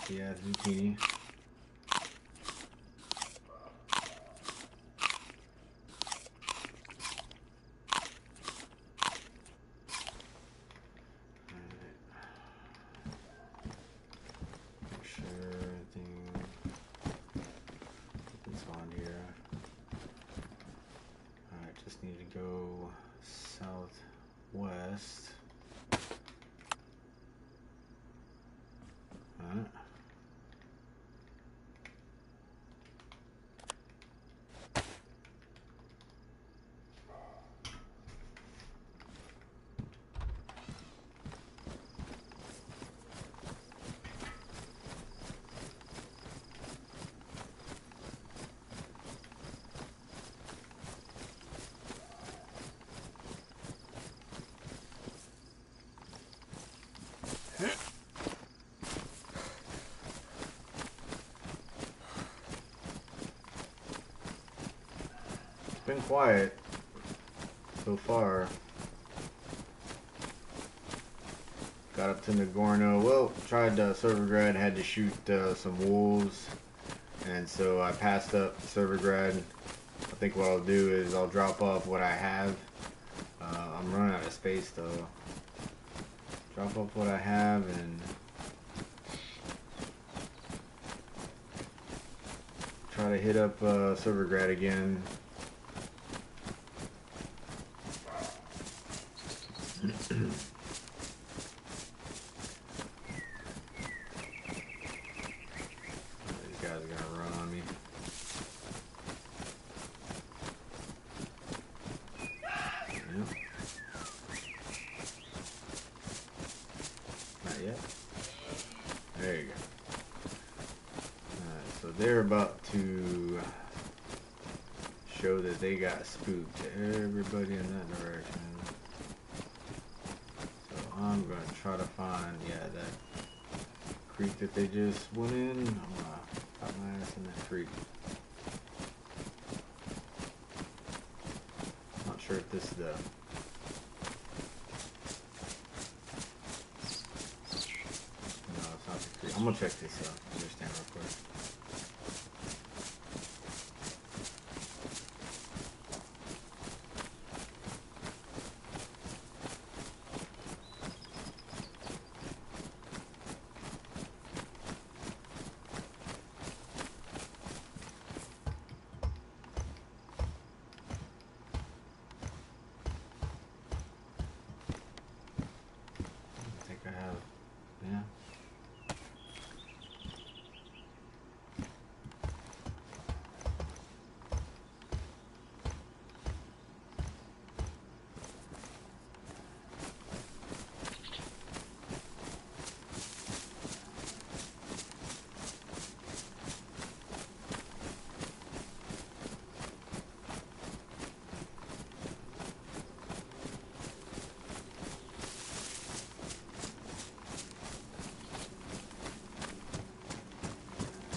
nasty ass zucchini. Need to go southwest. Been quiet so far. Got up to Nagorno. Well, tried Servergrad, had to shoot some wolves, and so I passed up Servergrad. I think what I'll do is I'll drop off what I have. I'm running out of space though. Drop off what I have and try to hit up Servergrad again. There you go. Alright, so they're about to show that they got spooked to everybody in that direction. So I'm going to try to find, that creek that they just went in. I'm going to pop my ass in that creek. Not sure if this is the... I'm gonna check this out. Understand real quick. I think I have, yeah.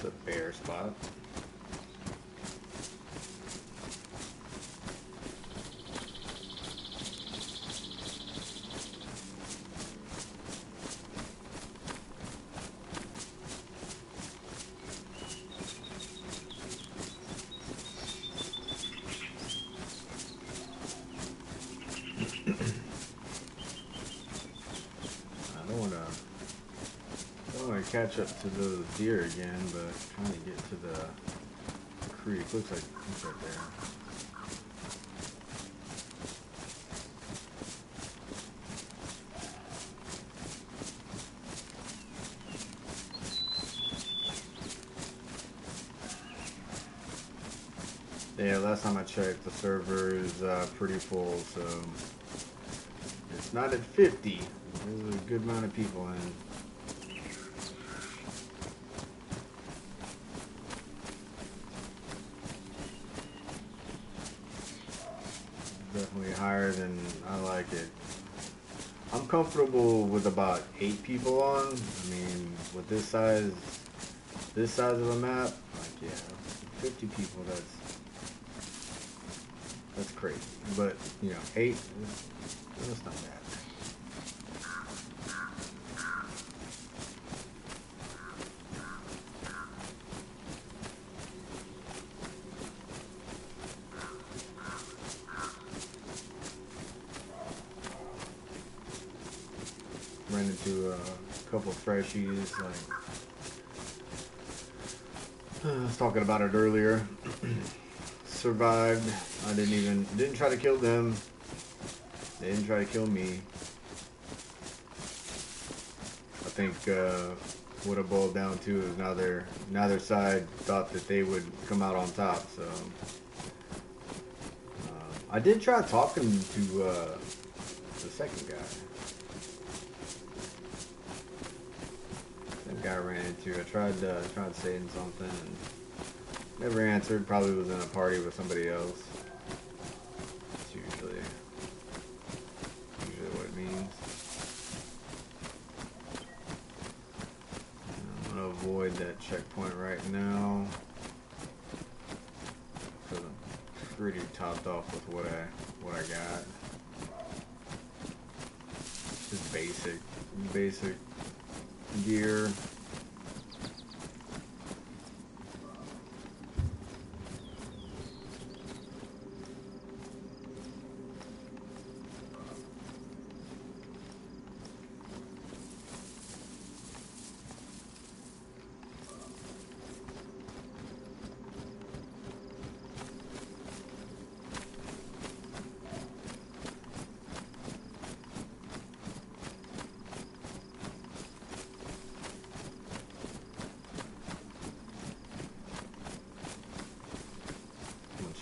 The bear spot. Catch up to those deer again, but trying to get to the creek. Looks like it's right there. Yeah, last time I checked, the server is pretty full, so it's not at 50. There's a good amount of people in. Definitely higher than I like it. I'm comfortable with about 8 people on. I mean, with this size of a map, like, yeah, 50 people, that's crazy. But, you know, 8, that's not bad. ran into a couple of freshies. Like I was talking about it earlier. Survived. I didn't try to kill them. They didn't try to kill me. I think what it boiled down to is neither side thought that they would come out on top. So I did try talking to the second guy. That guy I ran into. I tried saying something and never answered. Probably was in a party with somebody else. That's usually what it means. I'm gonna avoid that checkpoint right now because I'm pretty topped off with what I got. Just basic gear.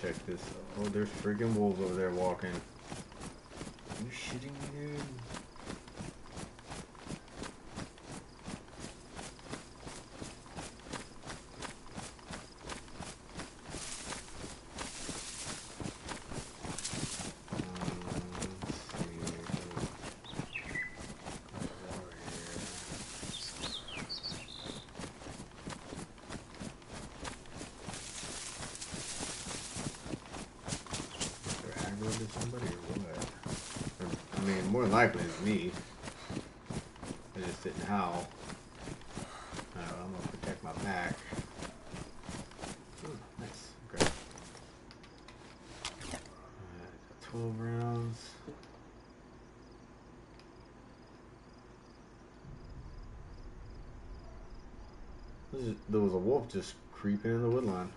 Check this. Oh, there's freaking wolves over there walking. Are you shitting me, dude? Somebody or what? I mean, more than likely it's me. I just didn't howl. I'm gonna protect my back. Ooh, nice. Okay. 12 rounds. There was a wolf just creeping in the woodline.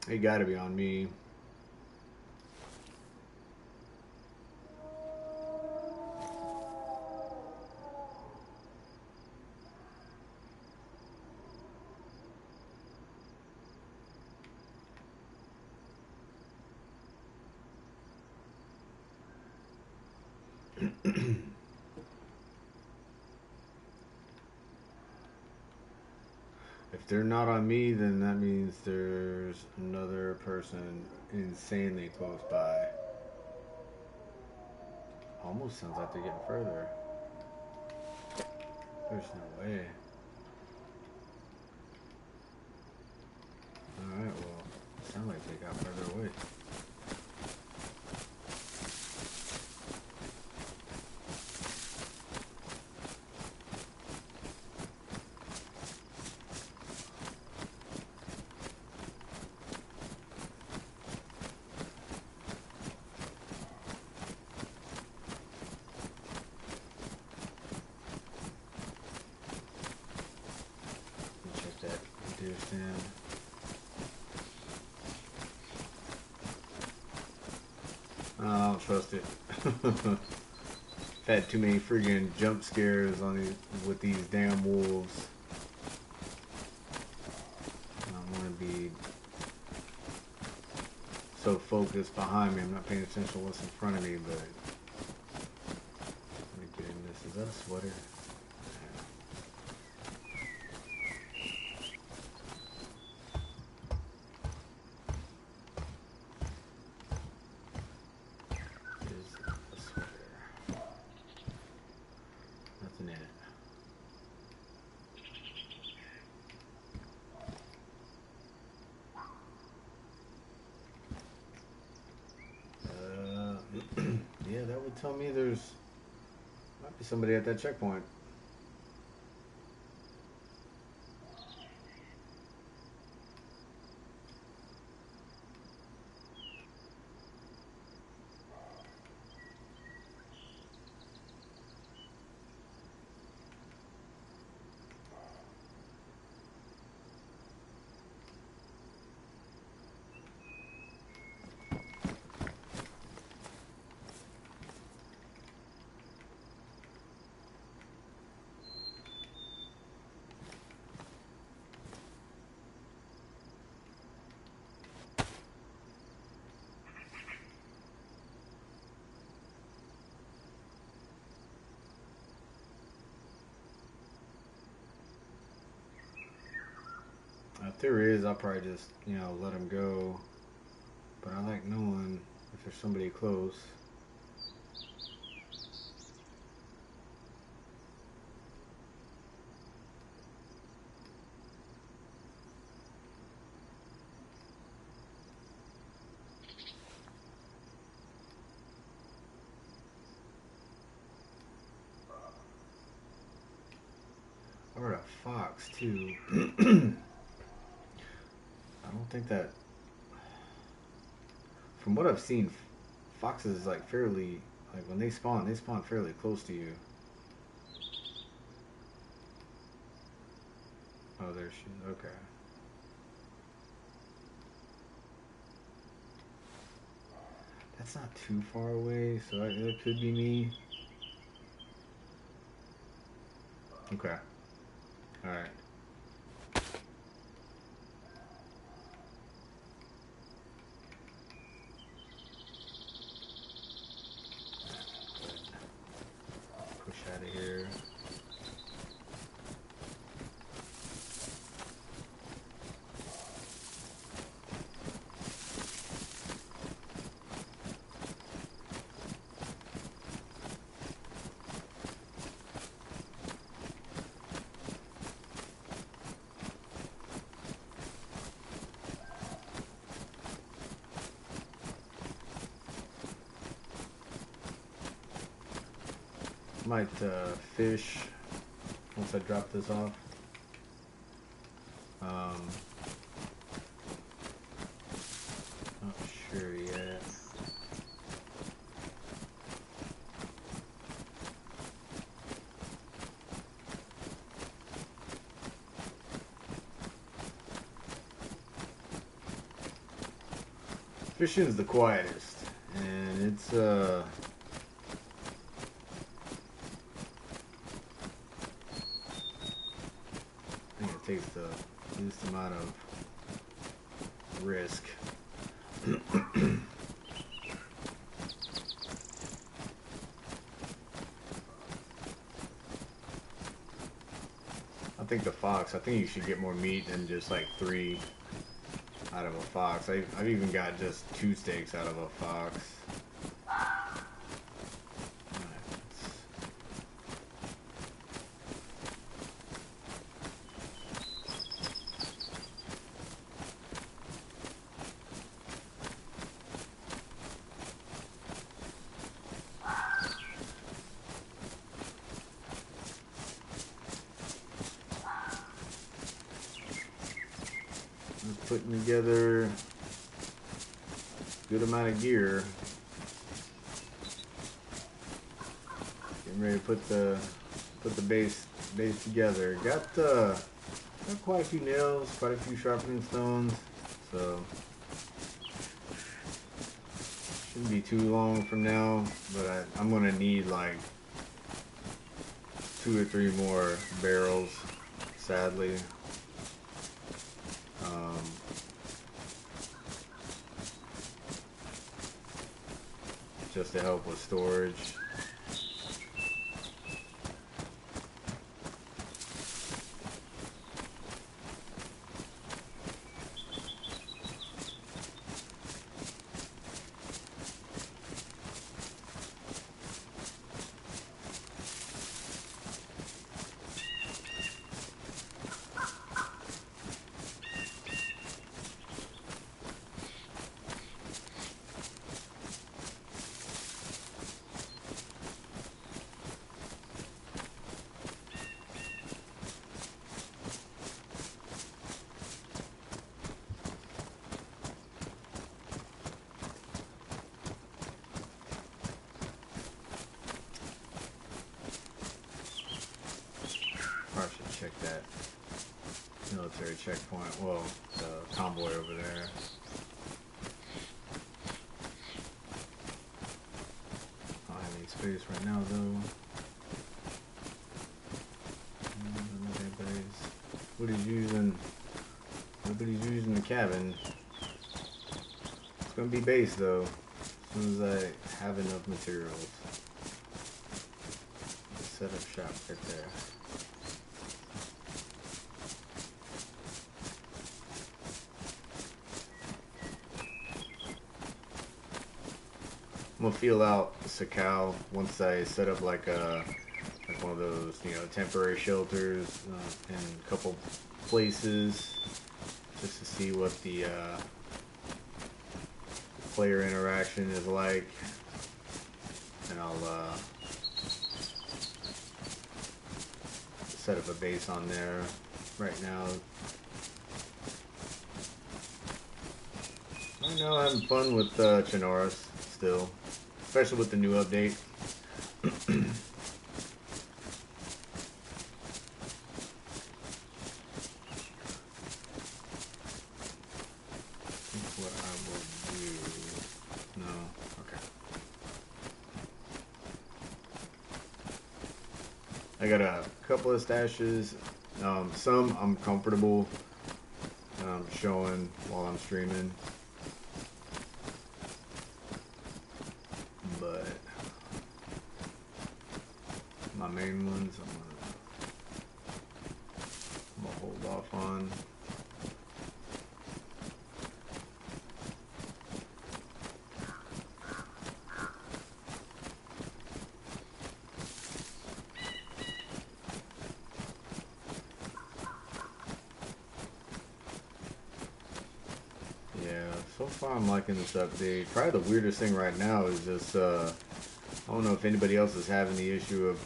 It gotta be on me. If they're not on me, then that means there's another person insanely close by. Almost sounds like they're getting further. There's no way. Alright, well, it sounds like they got further away. Deer stand. I don't trust it. I've had too many friggin' jump scares on with these damn wolves. I don't want to be so focused behind me. I'm not paying attention to what's in front of me, but let me get in this. Is that a sweater? that would tell me there's might be somebody at that checkpoint. If there is, I'll probably just, let him go. But I like knowing if there's somebody close. I heard a fox too. I don't think that, from what I've seen, foxes like fairly, like when they spawn fairly close to you. Oh, there she is. Okay. That's not too far away, so it could be me. Okay. All right. Push out of here. Might fish once I drop this off. Not sure yet. Fishing is the quietest, and it's takes the least amount of risk. I think I think you should get more meat than just like 3 out of a fox. I've even got just 2 steaks out of a fox. Putting together a good amount of gear. Getting ready to put the base together. Got quite a few nails, quite a few sharpening stones, so shouldn't be too long from now. But I'm gonna need like 2 or 3 more barrels, sadly. Just to help with storage. unnecessary checkpoint. Well, the convoy over there. I don't have any space right now though. Nobody's using. Nobody's using the cabin. It's gonna be base though. As soon as I have enough materials. Set up shop right there. I'm gonna feel out Sakal once I set up like one of those, you know, temporary shelters in a couple places, just to see what the player interaction is like, and I'll set up a base on there right now. Right now I'm having fun with Chinoris still, especially with the new update. What I will do... No, okay. I got a couple of stashes. Some I'm comfortable showing while I'm streaming. But my main ones I'm gonna hold off on. So far I'm liking this update. Probably the weirdest thing right now is just, I don't know if anybody else is having the issue of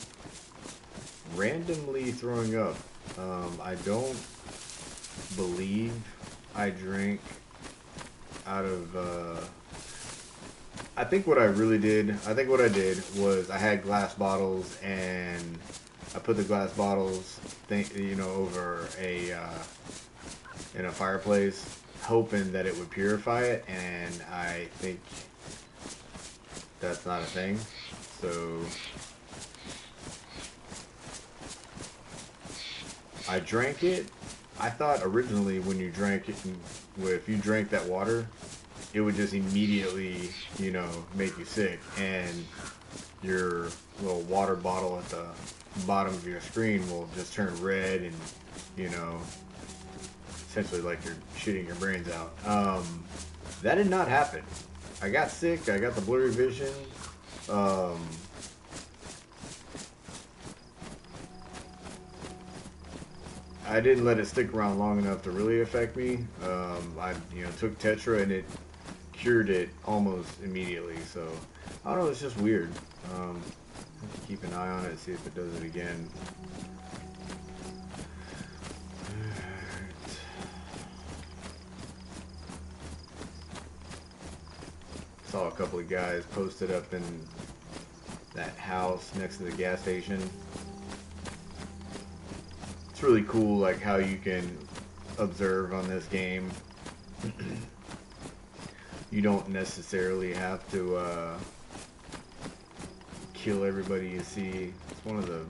randomly throwing up. I don't believe I drank out of, I think what I did was I had glass bottles and I put the glass bottles, over in a fireplace, hoping that it would purify it, and I think that's not a thing. So I drank it. I thought originally when you drank it, if you drank that water, it would just immediately, make you sick, and your little water bottle at the bottom of your screen will just turn red and, essentially like you're shitting your brains out. That did not happen. I got sick. I got the blurry vision. I didn't let it stick around long enough to really affect me. I took Tetra and it cured it almost immediately. So I don't know. It's just weird. Have to keep an eye on it, see if it does it again. Saw a couple of guys posted up in that house next to the gas station. It's really cool, like how you can observe on this game. You don't necessarily have to kill everybody you see. It's one of the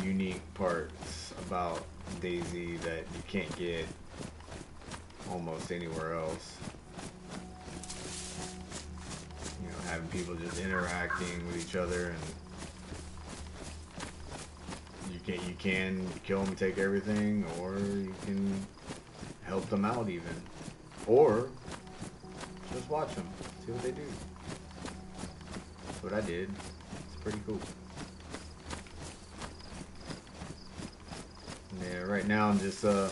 unique parts about DayZ that you can't get almost anywhere else. Having people just interacting with each other, and you can kill them, take everything, or you can help them out even, or just watch them, see what they do. That's what I did. It's pretty cool. Yeah, right now I'm just I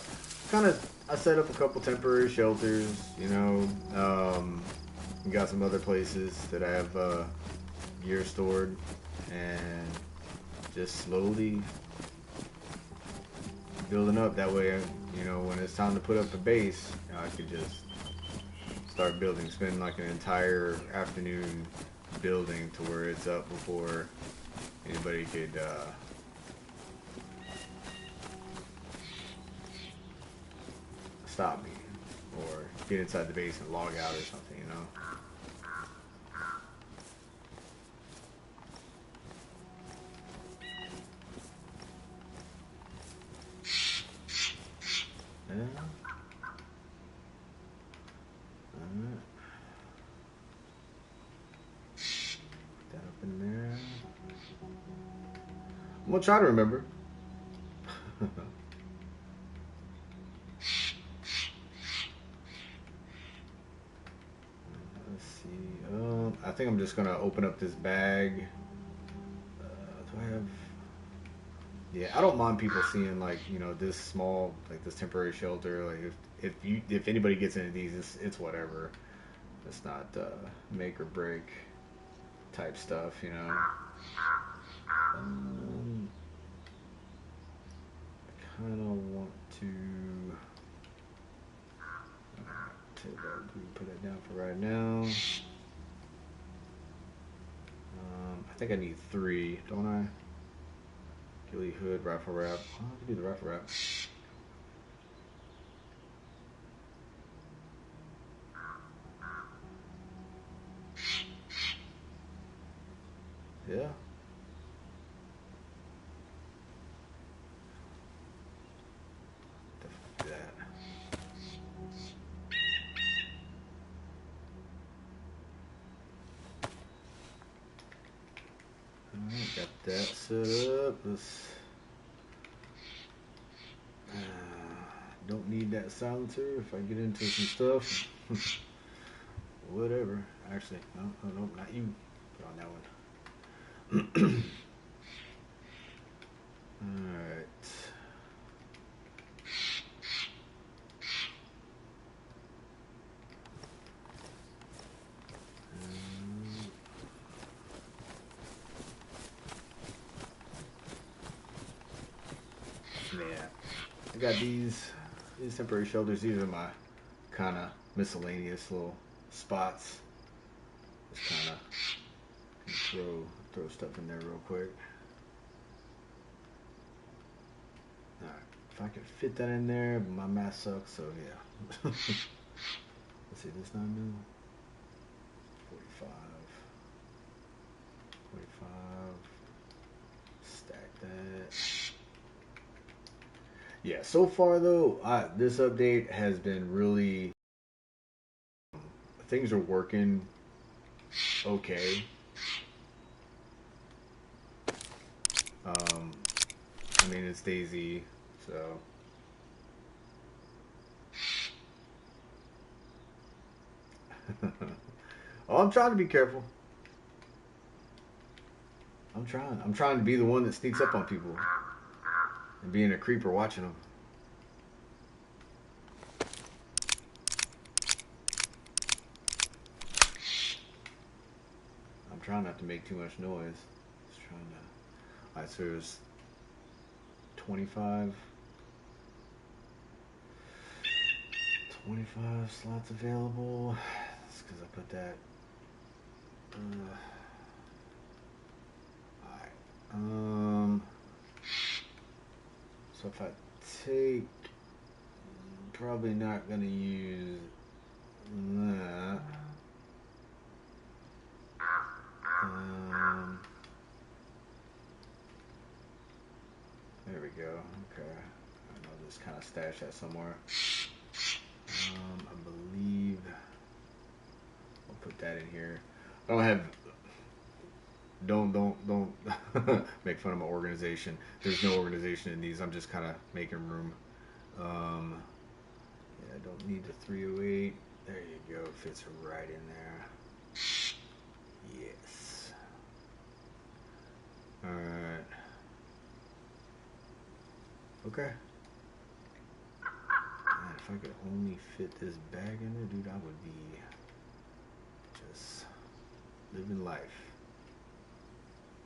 set up a couple temporary shelters, got some other places that I have gear stored, and just slowly building up. That way, when it's time to put up the base, I could just start building, spend like an entire afternoon building to where it's up before anybody could stop me or get inside the base and log out or something, you know. Yeah. Alright. Put that up in there. I'm gonna try to remember. Let's see. I think I'm just gonna open up this bag. Do I have? Yeah, I don't mind people seeing like, you know, this small, like this temporary shelter. Like if anybody gets into these, it's whatever. It's not make or break type stuff, you know. I kind of want to take that, put that down for right now. I think I need 3, don't I? Ghillie hood, rifle wrap. Oh, I can do the rifle wrap. Yeah. Definitely do that. Alright, got that set up. Let's. Don't need that silencer if I get into some stuff. Whatever. Actually, no, not you. Put on that one. Alright. Yeah. I got these temporary shelters. These are my kind of miscellaneous little spots. Just kind of throw stuff in there real quick. Alright, if I can fit that in there, but my math sucks, so yeah. Let's see, this not new. 45. Stack that. Yeah, so far though, this update has been really, things are working okay. I mean, it's Daisy, so. Oh, I'm trying to be careful. I'm trying to be the one that sneaks up on people and being a creeper watching them. I'm trying not to make too much noise. Just trying to. Alright, so there's 25 slots available. That's because I put that. Alright. So if I take, probably not gonna use that. There we go. Okay. I'll just kind of stash that somewhere. I believe I'll put that in here. I don't have. Don't make fun of my organization. There's no organization in these. I'm just kind of making room. Yeah, I don't need the 308. There you go. Fits right in there. Yes. All right. Okay. Man, if I could only fit this bag in there, dude, I would be just living life.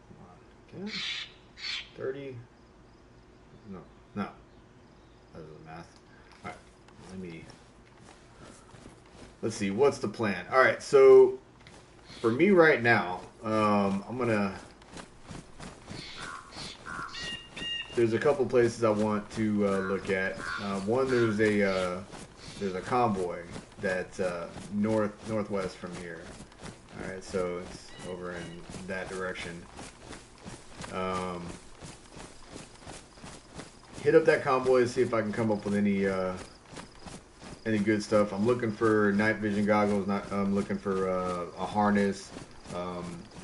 Come on. Okay. 30. No. That was the math. All right. Let's see. What's the plan? All right. So for me right now, I'm gonna. There's a couple places I want to look at. One, there's a there's a convoy that's northwest from here. All right, so it's over in that direction. Um, hit up that convoy to see if I can come up with any good stuff. I'm looking for night vision goggles. I'm looking for a harness.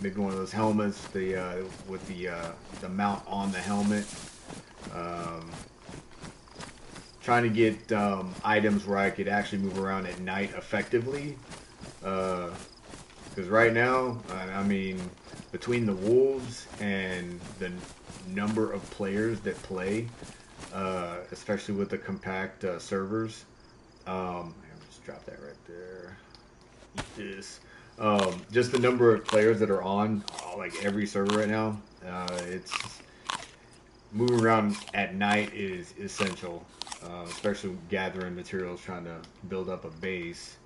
Maybe one of those helmets. With the mount on the helmet. Trying to get items where I could actually move around at night effectively. Because right now, I mean, between the wolves and the number of players that play, especially with the compact servers, I'll just drop that right there. Eat this. Just the number of players that are on like every server right now, it's moving around at night is essential, especially gathering materials, trying to build up a base.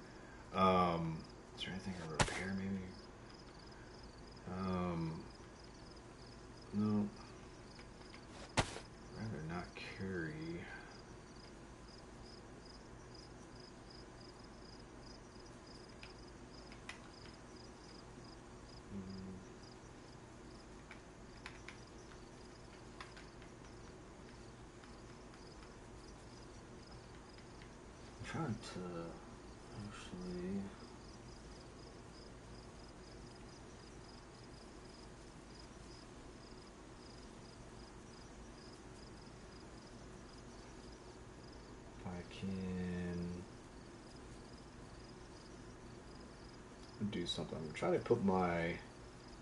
Is there anything to repair, maybe? No. Rather not carry. I'm trying to actually. Can do something. I'm trying to put my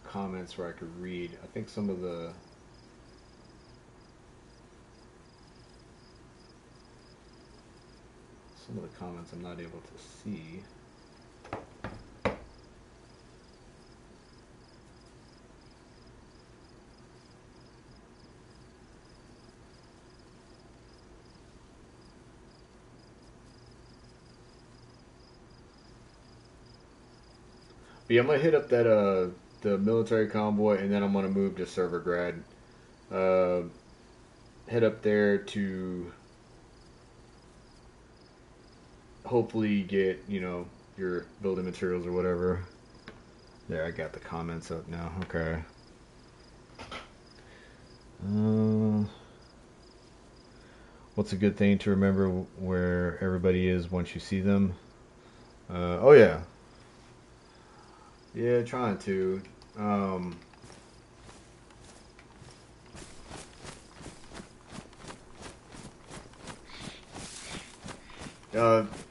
comments where I could read. I think some of the comments I'm not able to see. But yeah, I'm gonna hit up that the military convoy, and then I'm gonna move to Server Grad. Head up there to hopefully get your building materials or whatever. There, I got the comments up now. Okay. What's a good thing to remember where everybody is once you see them? Oh yeah. Yeah, trying to.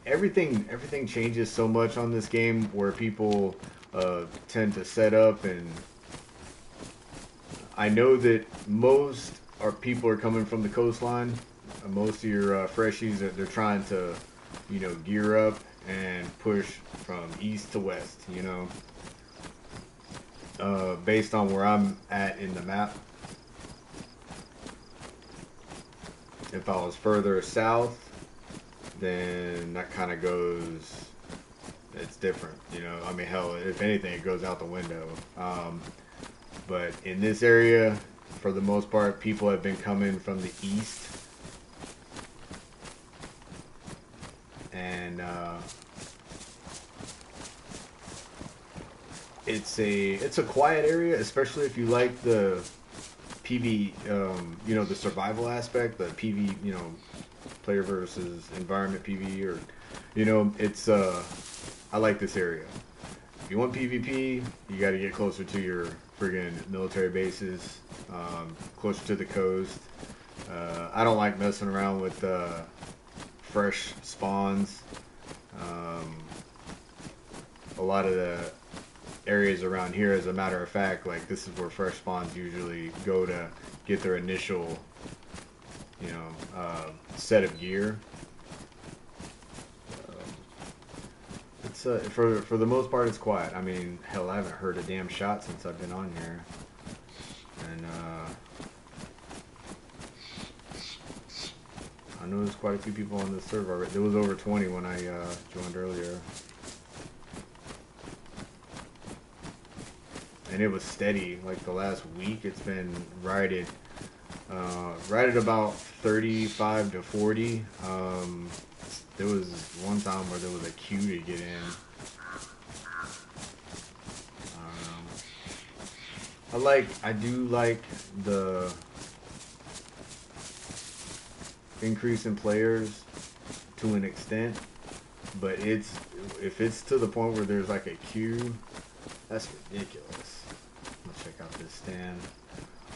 Everything changes so much on this game where people tend to set up, and I know that most people are coming from the coastline. Most of your freshies they're trying to gear up and push from east to west. Based on where I'm at in the map. If I was further south, then that kind of goes, it's different, I mean, hell, if anything, it goes out the window. But in this area, for the most part, people have been coming from the east. And it's a quiet area, especially if you like the PV, the survival aspect, the PV, player versus environment PV, or, it's, I like this area. If you want PvP, you got to get closer to your friggin' military bases, closer to the coast. I don't like messing around with fresh spawns. A lot of the areas around here, as a matter of fact, like this is where fresh spawns usually go to get their initial, set of gear. It's for the most part, it's quiet. I mean, hell, I haven't heard a damn shot since I've been on here, and I know there's quite a few people on this server. There was over 20 when I joined earlier. And it was steady. Like the last week, it's been right at about 35 to 40. There was one time where there was a queue to get in. I do like the increase in players to an extent, but if it's to the point where there's like a queue, that's ridiculous. Let's check out this stand.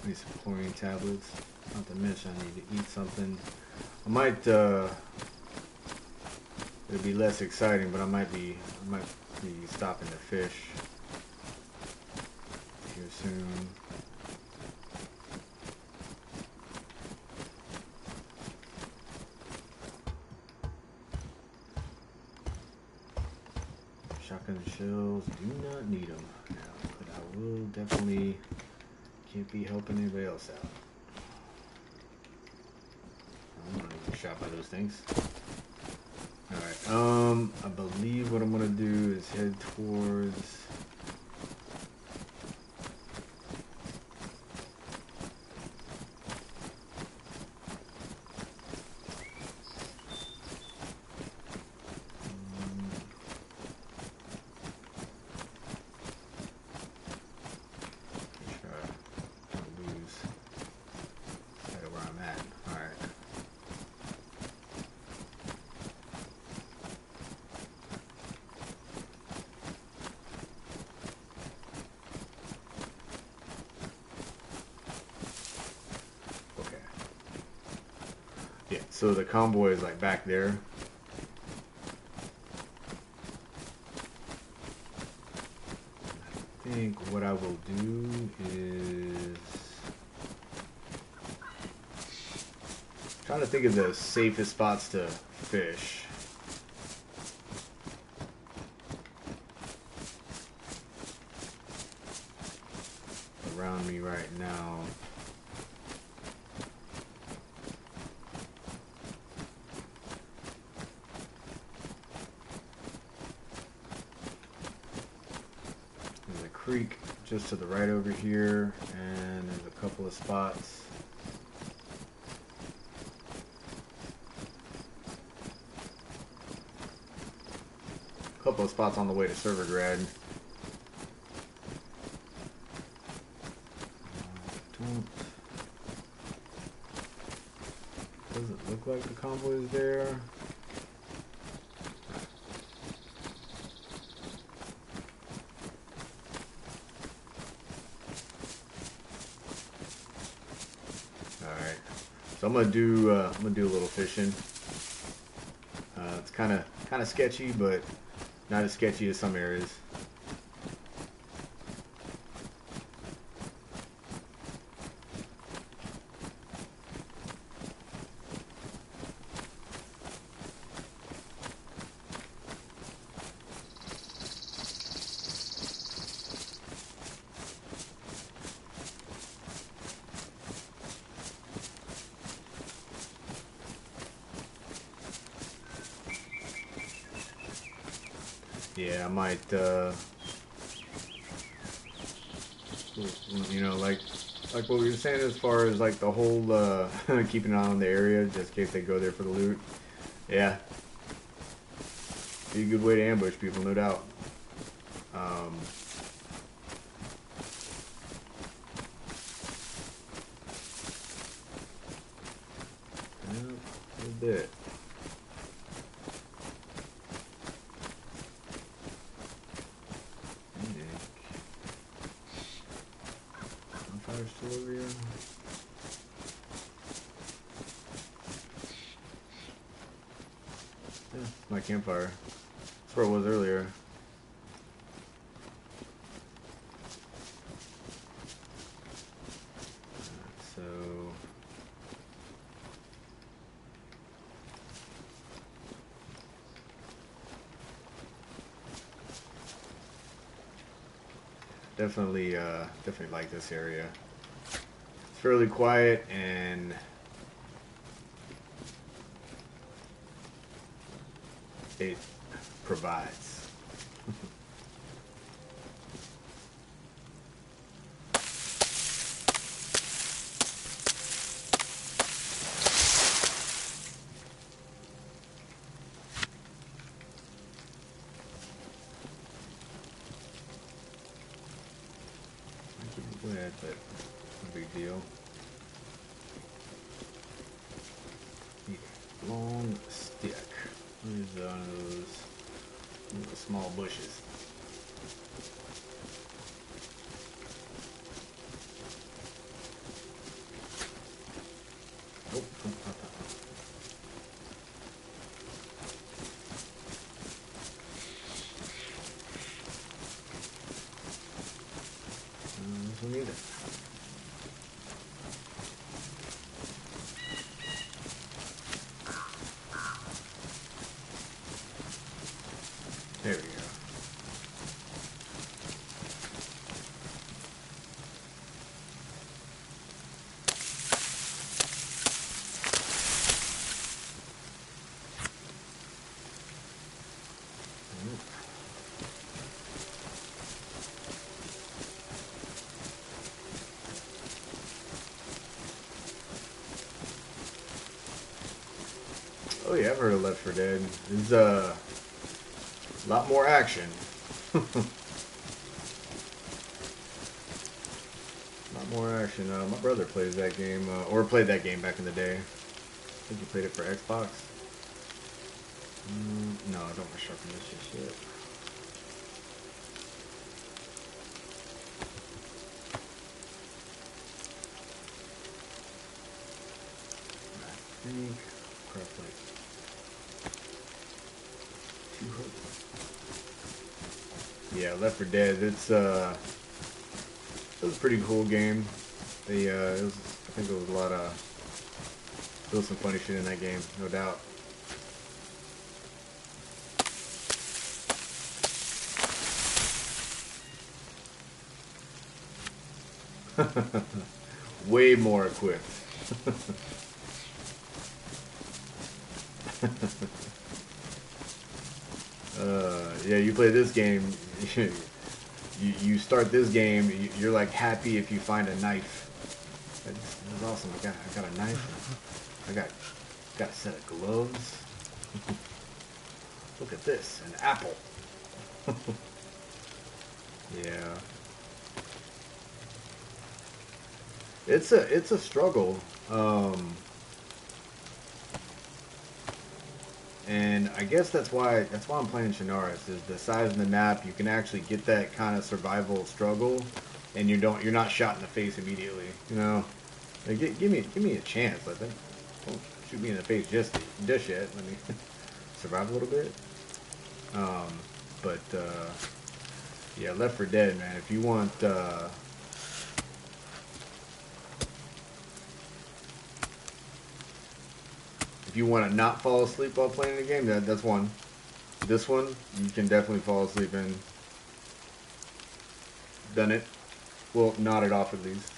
I need some chlorine tablets. Not to mention I need to eat something. I might it'll be less exciting, but I might be stopping to fish here soon. Shotgun shells, do not need them now, but I will definitely can't be helping anybody else out. I'm gonna get shot by those things. Alright, I believe what I'm gonna do is head towards so the convoy is like back there. I think what I will do is trying to think of the safest spots to fish. Around me right now. Creek just to the right over here, and there's a couple of spots. A couple of spots on the way to Servergrad. Doesn't look like the convoy is there. So I'm gonna do a little fishing. It's kind of sketchy, but not as sketchy as some areas. Yeah, I might, you know, like what we were saying as far as like the whole keeping an eye on the area just in case they go there for the loot. Yeah, be a good way to ambush people, no doubt. A little bit. Still over here. Yeah, my campfire. That's where it was earlier. So definitely like this area. It's fairly quiet and it provides. quit, but no big deal. The long stick. Where's one of those small bushes? Oh, not that one. This one either. There we go. Oh yeah, I've heard of Left 4 Dead. There's a lot more action. A lot more action. My brother plays that game, or played that game back in the day. I think he played it for Xbox. No, I don't want to sharpen this just yet. I think craft like 2 hooks. Yeah, Left 4 Dead. It was a pretty cool game. I think there was a lot of, there was some funny shit in that game, no doubt. Way more equipped. Yeah, you play this game. You start this game. You're like happy if you find a knife. That's awesome. I got a knife. I got a set of gloves. Look at this, an apple. Yeah. It's a struggle. And I guess that's why I'm playing Shinaris, is the size of the map. You can actually get that kind of survival struggle, and you're not shot in the face immediately. You know, like, give me a chance. Like, don't shoot me in the face just yet. Let me survive a little bit. But yeah, Left 4 Dead, man. If you want to not fall asleep while playing the game, that's one. This one, you can definitely fall asleep in. Done it. Well, nodded off at least.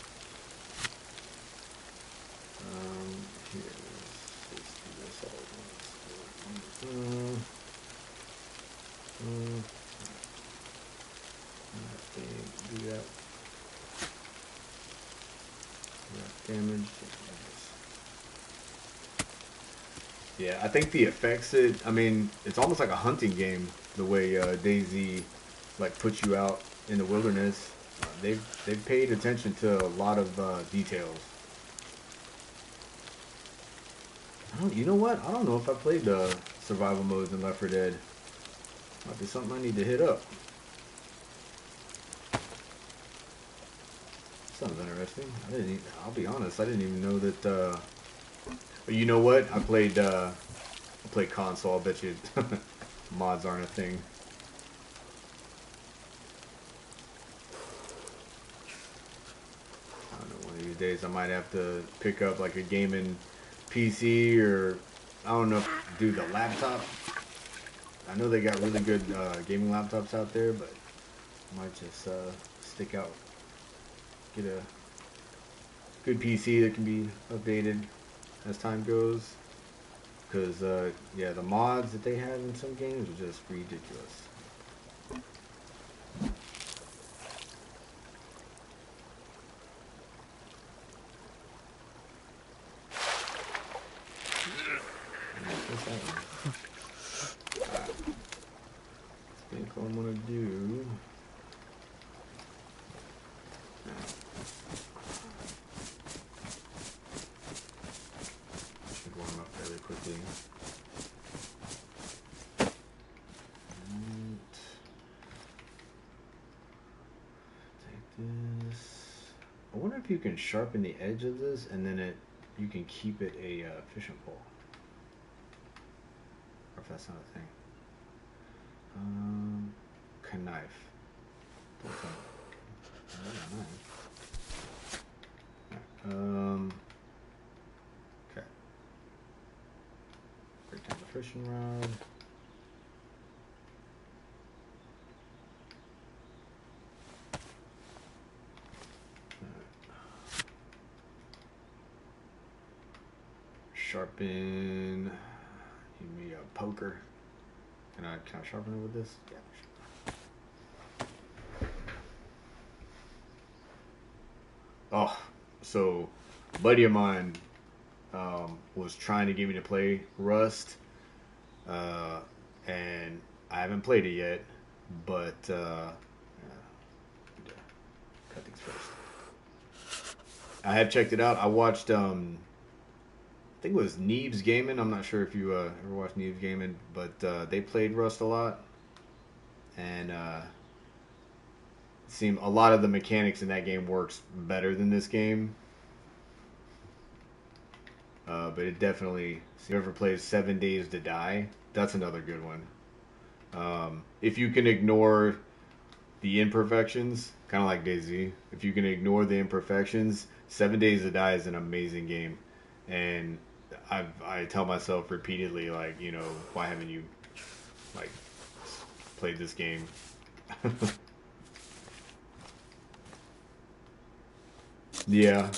Here, let's do this all at once. Do that. Damage. Yeah, I think the effects, I mean, it's almost like a hunting game, the way Dayz like puts you out in the wilderness. They've paid attention to a lot of details. You know what? I don't know if I played the survival modes in Left 4 Dead. Might be something I need to hit up. Sounds interesting. I'll be honest, I didn't even know that. But you know what? I played console. I'll bet you mods aren't a thing. I don't know. One of these days, I might have to pick up like a gaming PC, or I don't know if do the laptop. I know they got really good gaming laptops out there, but I might just stick out, get a good PC that can be updated as time goes, because yeah, the mods that they have in some games are just ridiculous. I think what I'm gonna do. if you can sharpen the edge of this and then you can keep it a fishing pole. Or if that's not a thing. Knife. Okay. Break down the fishing rod. Sharpen. Give me a poker. Can I sharpen it with this? Yeah. Oh, so a buddy of mine was trying to get me to play Rust, and I haven't played it yet, but yeah, cut these first. I have checked it out. I watched, I think it was Neves Gaming. I'm not sure if you ever watched Neves Gaming, but they played Rust a lot, and seem a lot of the mechanics in that game works better than this game. But it definitely, if you ever played 7 Days to Die, that's another good one. If you can ignore the imperfections, kind of like DayZ, if you can ignore the imperfections, 7 Days to Die is an amazing game. And I tell myself repeatedly, like, you know, why haven't you, like, played this game? Yeah,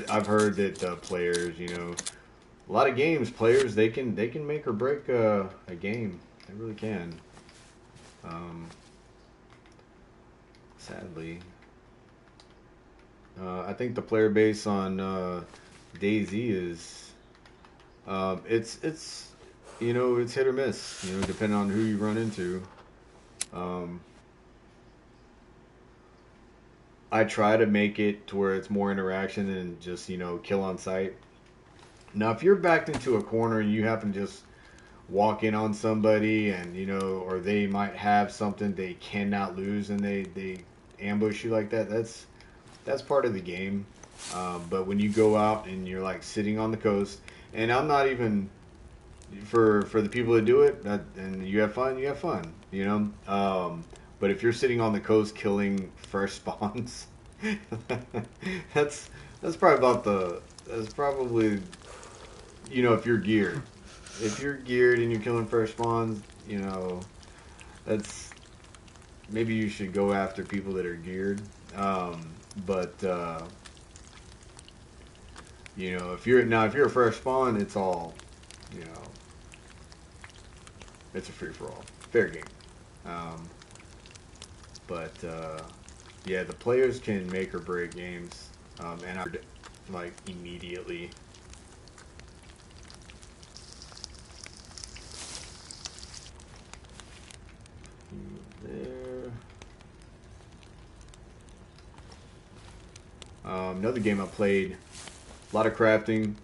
I've heard that players, you know, a lot of games, players they can make or break a game. They really can. Um, Sadly, I think the player base on DayZ is it's you know, it's hit or miss. You know, depending on who you run into. Um, I try to make it to where it's more interaction than just, you know, kill on sight. Now, if you're backed into a corner and you happen to just walk in on somebody and, you know, or they might have something they cannot lose and they ambush you like that, that's part of the game. But when you go out and you're like sitting on the coast, and I'm not even for the people that do it, and you have fun, you know. But if you're sitting on the coast killing fresh spawns, that's probably that's probably, you know, if you're geared. If you're geared and you're killing fresh spawns, you know, that's maybe you should go after people that are geared. But you know, if you're a fresh spawn, it's all, you know, it's a free for all, fair game. Um, but yeah, the players can make or break games, and I like immediately. There. Another game I played, a lot of crafting,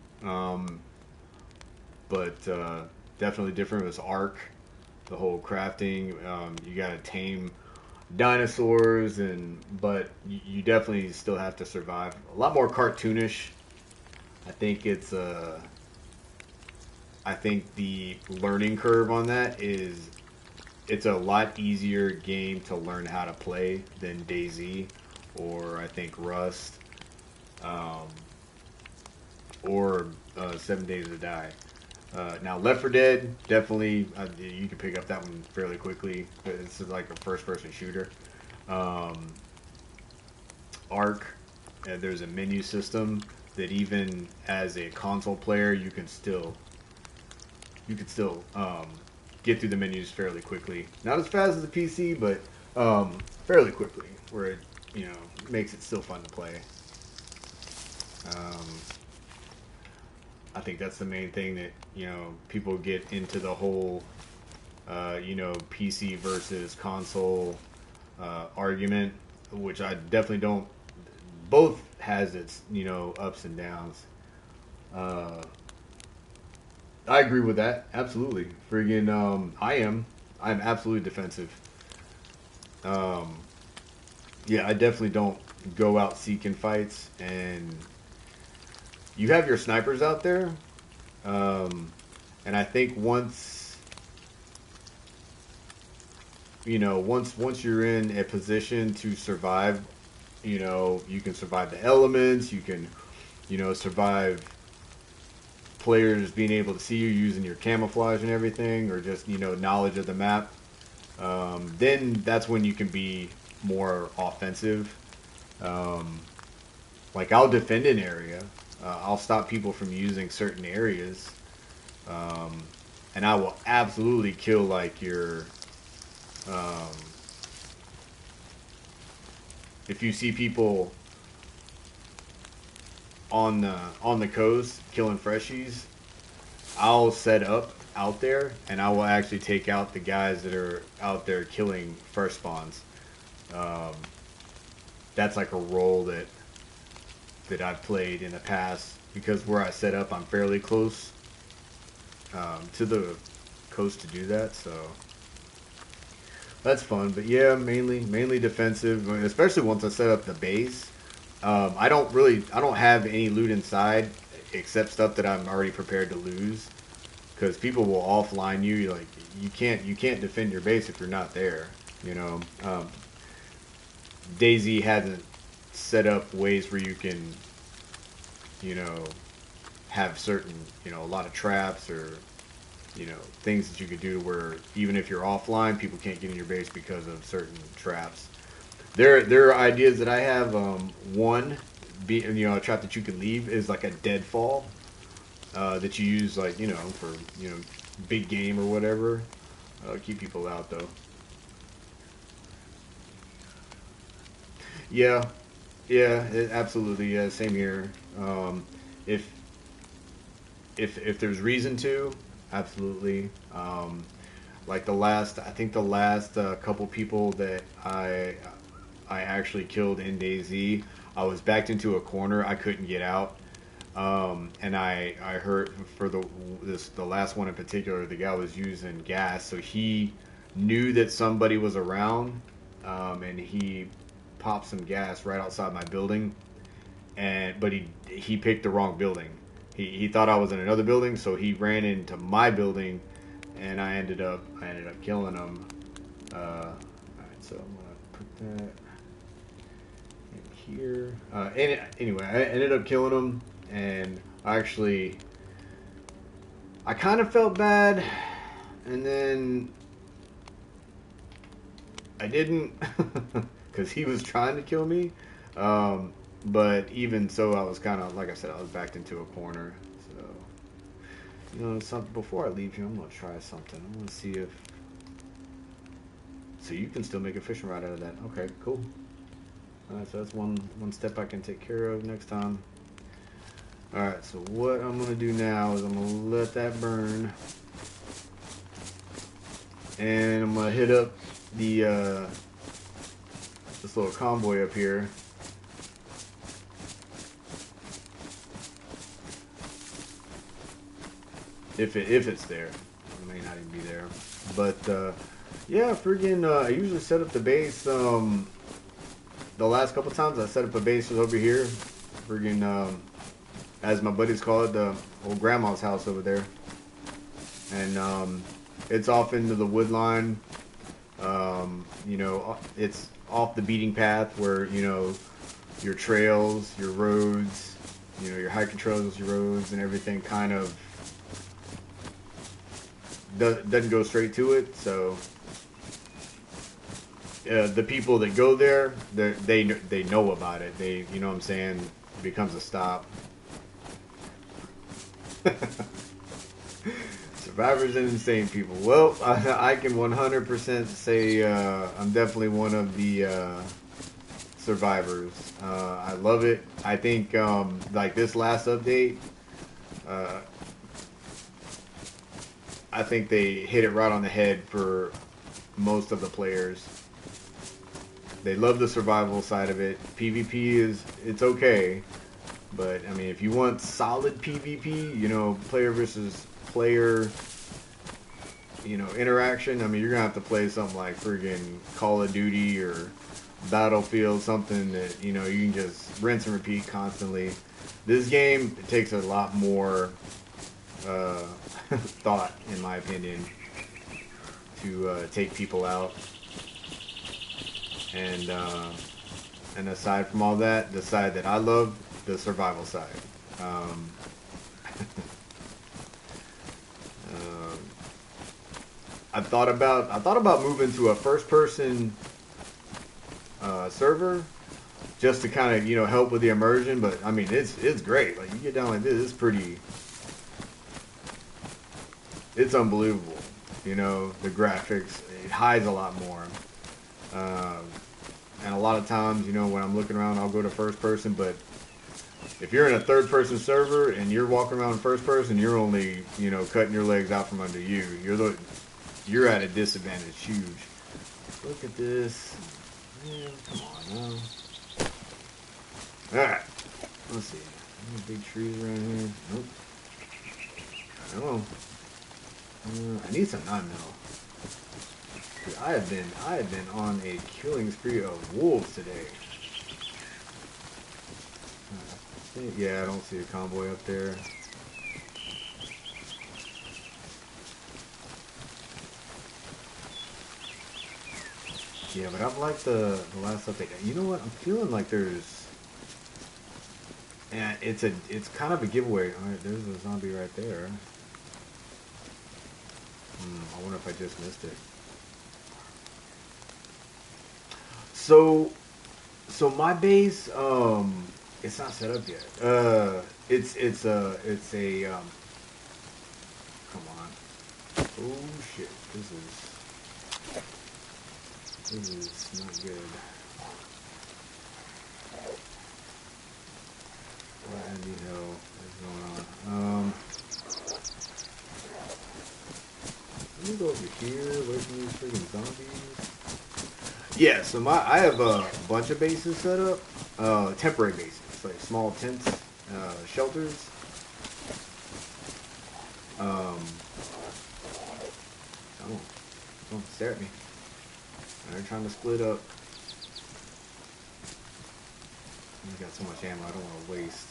but definitely different. It was Ark, the whole crafting. You gotta tame dinosaurs, but you definitely still have to survive. A lot more cartoonish. I think I think the learning curve on that is it's a lot easier game to learn how to play than DayZ, or I think Rust, um, or 7 Days to Die. Now, Left 4 Dead, definitely, you can pick up that one fairly quickly. This is like a first-person shooter. Um, Ark, there's a menu system that even as a console player, you can still get through the menus fairly quickly. Not as fast as a PC, but fairly quickly, where it, you know, makes it still fun to play. Um, I think that's the main thing that, you know, people get into the whole, you know, PC versus console argument, which I definitely don't. Both has its, you know, ups and downs. Uh, I agree with that. Absolutely. Friggin', I'm absolutely defensive. Um, yeah, I definitely don't go out seeking fights, and you have your snipers out there. And I think once you're in a position to survive, you can survive the elements. You can, survive players being able to see you using your camouflage and everything, or just knowledge of the map. Then that's when you can be more offensive. Like I'll defend an area. I'll stop people from using certain areas. And I will absolutely kill like your if you see people on the coast killing freshies, I'll set up out there and I will actually take out the guys that are out there killing first spawns. That's like a role that I've played in the past, because where I set up I'm fairly close to the coast to do that, so that's fun. But yeah, mainly defensive, especially once I set up the base. I don't have any loot inside except stuff that I'm already prepared to lose, because people will offline you. Like you can't defend your base if you're not there. Dayz hasn't set up ways where you can have certain a lot of traps, or things that you could do where even if you're offline, people can't get in your base because of certain traps. There are ideas that I have. One, a trap that you can leave is like a deadfall that you use like for big game or whatever. Keep people out though. Yeah, yeah, absolutely. Yeah, same here. If if there's reason to, absolutely. Like I think the last couple people that I actually killed in Dayz, I was backed into a corner. I couldn't get out. And I heard for the last one in particular, the guy was using gas, so he knew that somebody was around, and he popped some gas right outside my building, but he picked the wrong building. He thought I was in another building, so he ran into my building, and I ended up killing him. Alright, so I'm gonna put that in here. Anyway, I ended up killing him, and I kind of felt bad, and then I didn't, because he was trying to kill me. But even so, I was kind of, like I said, I was backed into a corner. So, something before I leave here, I'm gonna try something. I'm gonna see if. So you can still make a fishing rod out of that. Okay, cool. Alright, so that's one step I can take care of next time. Alright, so what I'm gonna do now is I'm gonna let that burn, and I'm gonna hit up the this little convoy up here. If it's there, it may not even be there. But yeah, friggin' I usually set up the base. The last couple times I set up a base was over here, friggin' as my buddies call it, the old grandma's house over there. And it's off into the wood line. It's off the beating path where your trails, your roads, your hiking trails, your roads, and everything kind of doesn't go straight to it. So the people that go there, they know about it. They, what I'm saying, it becomes a stop. Survivors and insane people. Well, I can 100% say I'm definitely one of the survivors. I love it. I think like this last update, I think they hit it right on the head for most of the players. They love the survival side of it. PvP it's okay, but I mean, if you want solid PvP, player versus player, interaction, I mean, you're gonna have to play something like friggin' Call of Duty or battlefield, something that, you know, you can just rinse and repeat constantly. This game, it takes a lot more thought, in my opinion, to take people out. And aside from all that, the side that I love, the survival side. Um, um, I thought about moving to a first person server just to kind of, you know, help with the immersion. But I mean, it's great. Like, you get down like this, it's unbelievable. You know, the graphics, it hides a lot more. Um, and a lot of times, you know, when I'm looking around, I'll go to first person. But if you're in a third person server and you're walking around in first person, you're only, you know, cutting your legs out from under you. You're at a disadvantage, huge. Look at this. Man, come on now. Alright. Let's see. Any big trees around here? Nope. Come on. I need some 9 mil. Dude, I have been on a killing spree of wolves today. Yeah, I don't see a convoy up there. Yeah, but I've liked the last update. You know what? I'm feeling like there's, and it's kind of a giveaway. All right, there's a zombie right there. I wonder if I just missed it. So my base, it's not set up yet. It's a come on. Oh shit, this is not good. What in the hell is going on? Let me go over here, away from these freaking zombies. Yeah, so I have a bunch of bases set up. Temporary bases, like small tents, shelters. Don't stare at me. They're trying to split up. I got so much ammo I don't want to waste.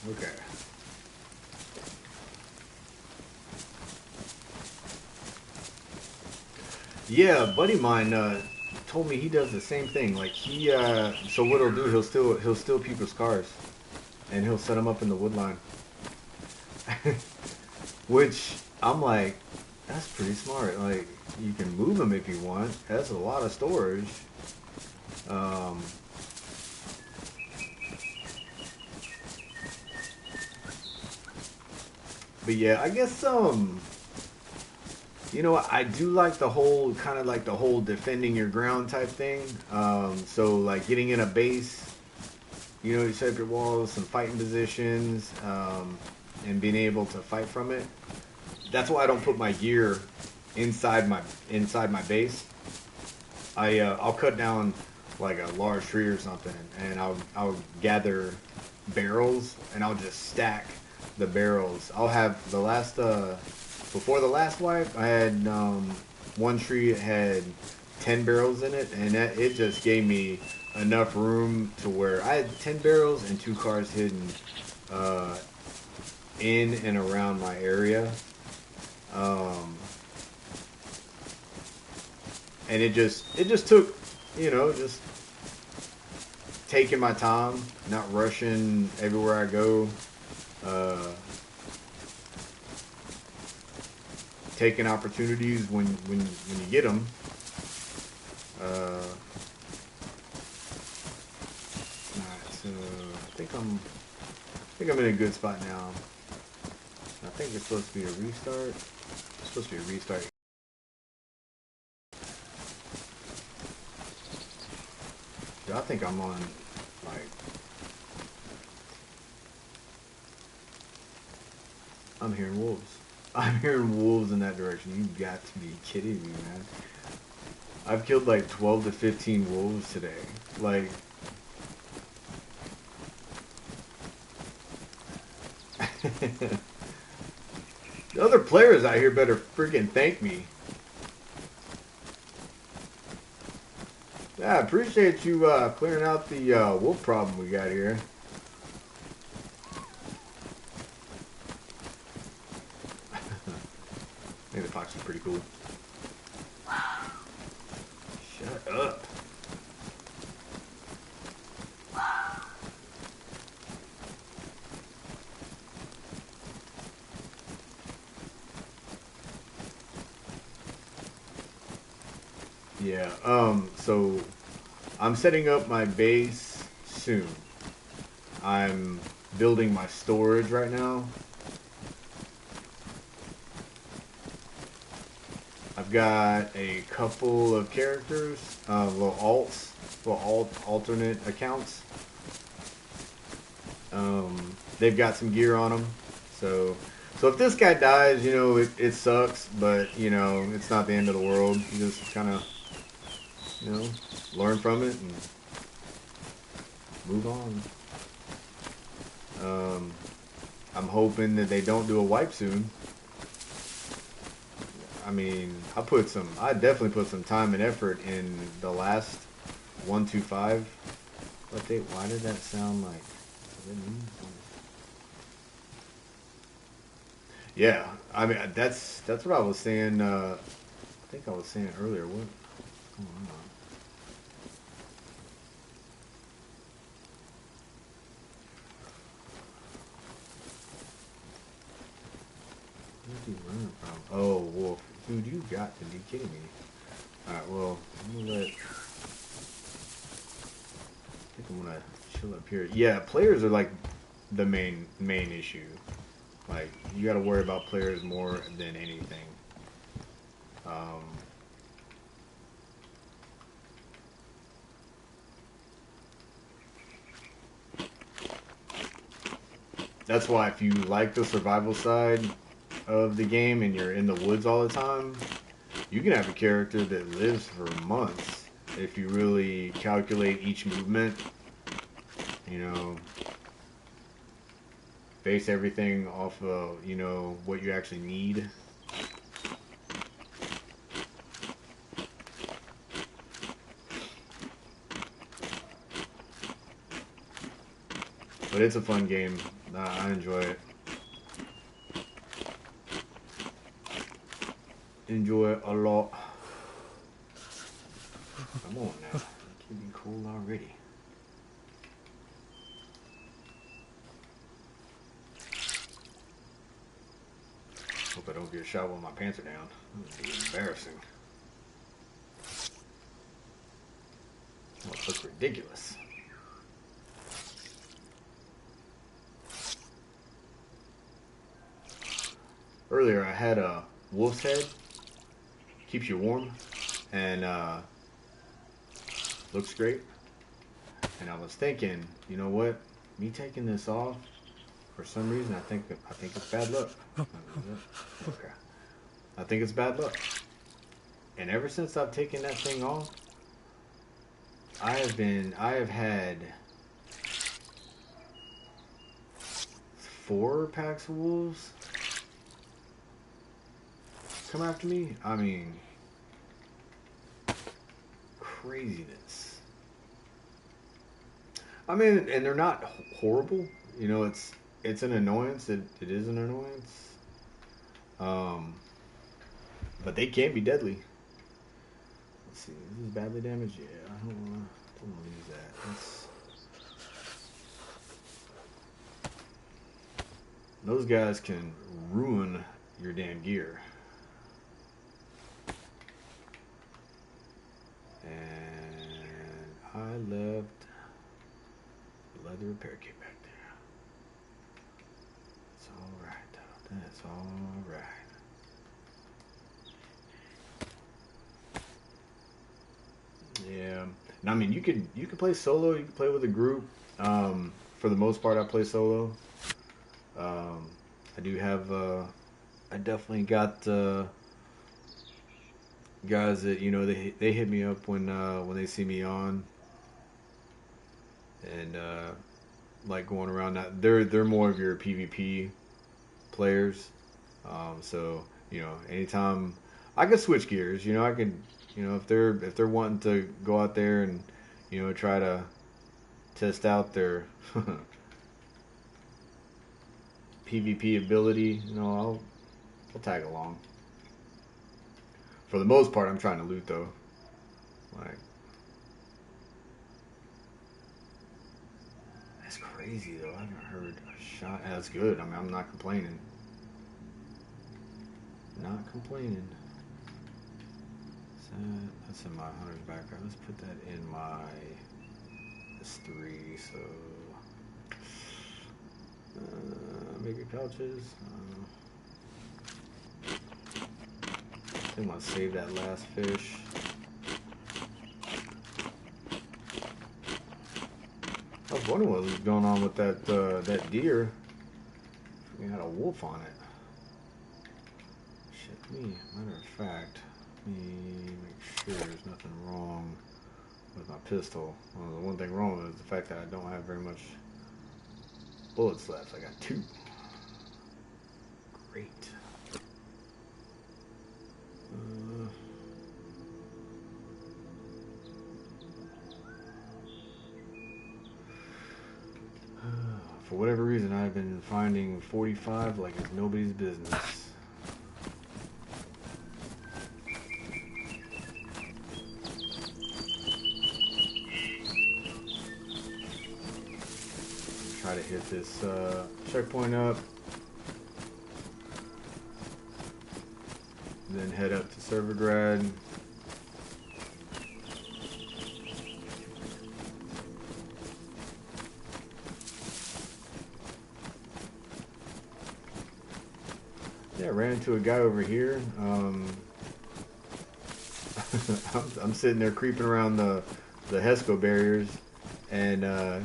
Okay. Yeah, a buddy of mine told me he does the same thing. Like so what he'll do, he'll steal people's cars, and he'll set them up in the wood line. Which I'm like, that's pretty smart. Like, you can move them if you want. That's a lot of storage. But yeah, I guess you know what, I do like the whole kind of like the whole defending your ground type thing. So like getting in a base, you know, you set up your walls, some fighting positions, and being able to fight from it. That's why I don't put my gear inside my base. I'll cut down like a large tree or something, and I'll gather barrels, and I'll just stack the barrels. I'll have the last before the last wipe, I had one tree that had 10 barrels in it, and it just gave me enough room to where I had 10 barrels and 2 cars hidden in and around my area. And it just took, you know, just taking my time, not rushing everywhere I go, taking opportunities when you get them. Alright, so I think I'm in a good spot now. I think it's supposed to be a restart. It's supposed to be a restart. I think I'm on, like, I'm hearing wolves. I'm hearing wolves in that direction. You got to be kidding me, man. I've killed like 12 to 15 wolves today. Like, the other players out here better freaking thank me. Yeah, I appreciate you clearing out the wolf problem we got here. I think the fox is pretty cool. Shut up. Yeah, so I'm setting up my base soon. I'm building my storage right now. I've got a couple of characters, alternate accounts. They've got some gear on them, so if this guy dies, you know, it sucks, but you know, it's not the end of the world. You just kind of, you know, learn from it and move on. I'm hoping that they don't do a wipe soon. I mean, I definitely put some time and effort in the last 125. Why did that sound like? Yeah, I mean that's what I was saying. I think I was saying earlier. What's going on? Where's he running from? Oh, wolf, dude, you got to be kidding me! All right, well, I think I'm gonna chill up here. Yeah, players are like the main issue. Like, you got to worry about players more than anything. Um, that's why if you like the survival side of the game and you're in the woods all the time, you can have a character that lives for months if you really calculate each movement. You know, base everything off of, you know, what you actually need. But it's a fun game. I enjoy it. Enjoy it a lot. Come on now. It can be cool already. Hope I don't get shot while my pants are down. That would be embarrassing. That looks ridiculous. Earlier I had a wolf's head. Keeps you warm. And looks great. And I was thinking, you know what? Me taking this off, for some reason, I think it's bad luck. Okay. I think it's bad luck. And ever since I've taken that thing off, I have had 4 packs of wolves come after me. I mean, craziness. I mean, and they're not horrible. You know, it's an annoyance. It is an annoyance. But they can be deadly. Let's see. This is badly damaged. Yeah, I don't want to use that. Those guys can ruin your damn gear. And I left the leather repair kit back there. It's alright though. That's alright. Yeah. And I mean, you could play solo. You could play with a group. For the most part, I play solo. I do have. I definitely got guys that they hit me up when they see me on, and like going around that they're more of your PvP players. So anytime I could switch gears, I could, if they're wanting to go out there and try to test out their PvP ability, I'll tag along. For the most part, I'm trying to loot though. Like that's crazy though. I haven't heard a shot. That's good. I mean, I'm not complaining. Not complaining. So that's in my hunter's background. Let's put that in my S3. So make your pouches. I think I'm gonna save that last fish. I was wondering what was going on with that deer. We had a wolf on it. Shit me. Matter of fact, let me make sure there's nothing wrong with my pistol. Well, the one thing wrong with it is the fact that I don't have very much bullets left. I got 2. Great. For whatever reason, I've been finding 45 like it's nobody's business. Try to hit this checkpoint up. Then head up to Servergrad. Yeah, I ran into a guy over here. I'm sitting there creeping around the Hesco barriers, and I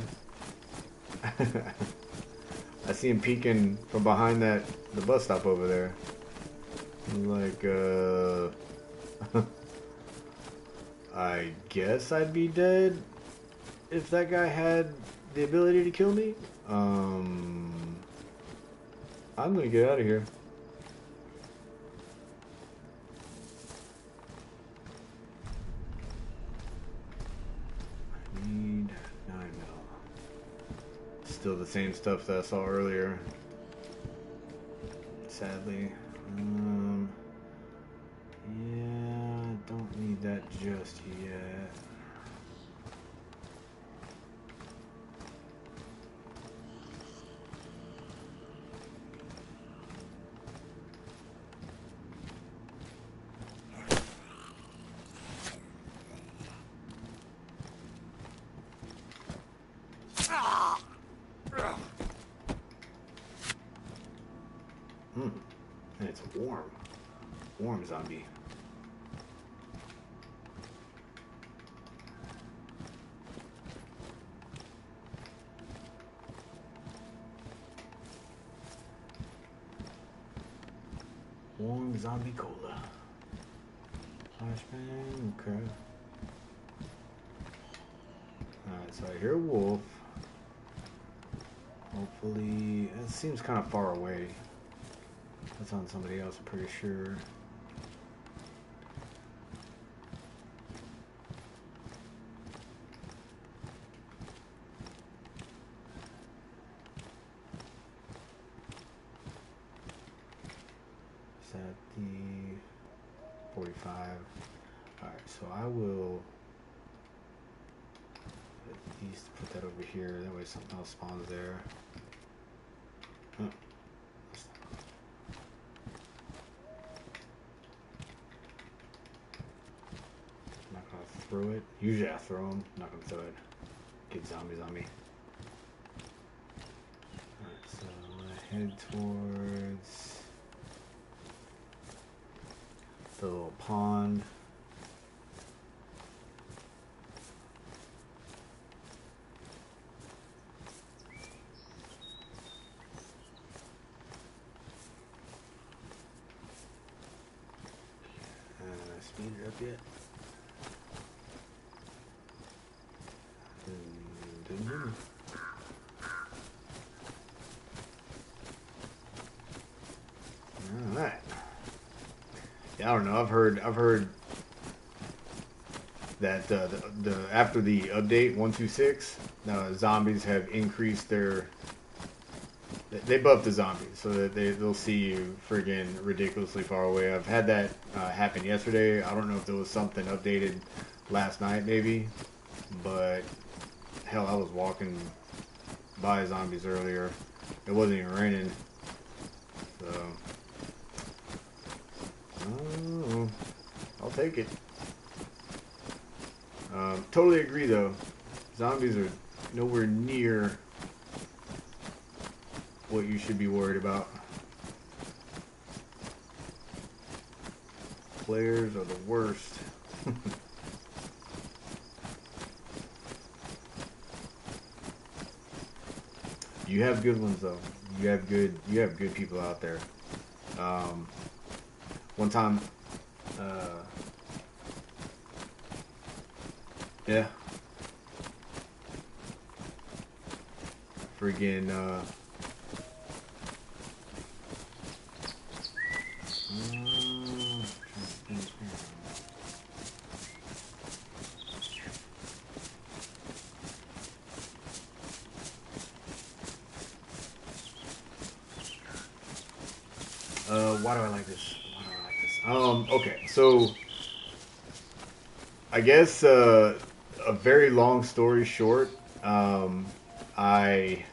see him peeking from behind the bus stop over there. I'm like, I guess I'd be dead if that guy had the ability to kill me. I'm gonna get out of here. I need 9mm. Still the same stuff that I saw earlier. Sadly. Yeah, don't need that just yet. And it's warm. Warm zombie. Warm zombie cola. Flashbang, okay. Alright, so I hear a wolf. Hopefully, it seems kind of far away. That's on somebody else, I'm pretty sure. Is that the 45? Alright, so I will at least put that over here. That way something else spawns there. Huh. Throw it. Usually I throw them. Not gonna throw it. Get zombies on me. Alright, so I'm gonna head towards the little pond. cleaned it up yet. Didn't hear me. All right. Yeah, I don't know. I've heard that the after the update 126, zombies have increased their. They buffed the zombies so that they'll see you friggin' ridiculously far away. I've had that happen yesterday. I don't know if there was something updated last night maybe, but hell, I was walking by zombies earlier. It wasn't even raining, so oh, I'll take it. Totally agree though. Zombies are nowhere near what you should be worried about. Players are the worst. You have good ones though. You have good people out there. One time, yeah, friggin' why do I like this? Why do I like this? Okay, so I guess a very long story short, I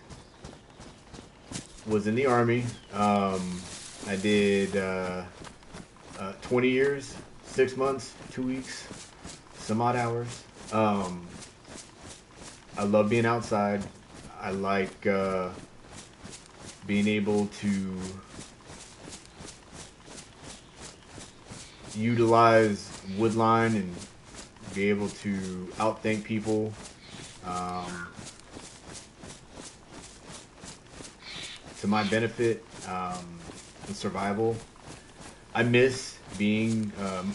was in the army. I did 20 years, 6 months, 2 weeks, some odd hours. I love being outside. I like being able to utilize woodline and be able to outthink people. To my benefit in survival. I miss being,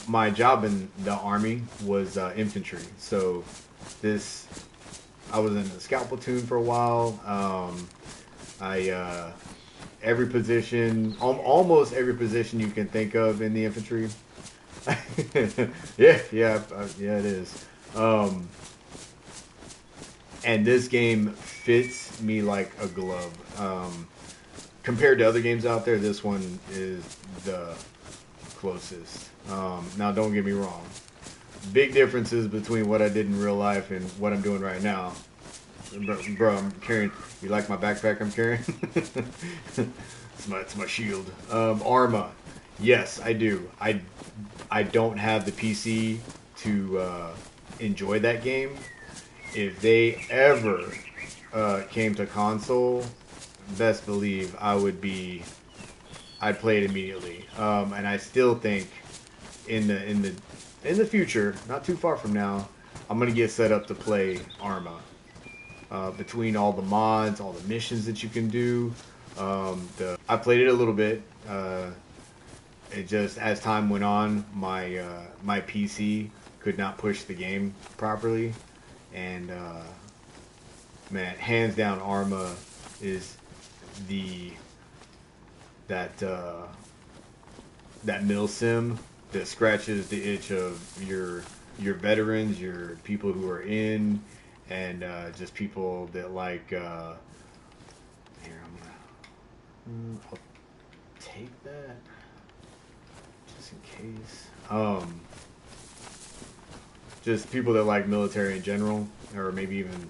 my job in the Army was infantry. So I was in the scout platoon for a while. Every position, almost every position you can think of in the infantry. yeah, it is. And this game fits me like a glove. Compared to other games out there, this one is the closest. Now, don't get me wrong. Big differences between what I did in real life and what I'm doing right now. Bro, I'm carrying. You like my backpack I'm carrying? It's my shield. Arma. Yes, I do. I don't have the PC to enjoy that game. If they ever came to console, best believe I'd play it immediately. And I still think in the future, not too far from now, I'm gonna get set up to play Arma. Between all the mods, all the missions that you can do, I played it a little bit. It just, as time went on, my PC could not push the game properly, and man, hands down, Arma is that mill sim that scratches the itch of your veterans, your people who are in, and just people that like. Here, I'll take that just in case. Just people that like military in general, or maybe even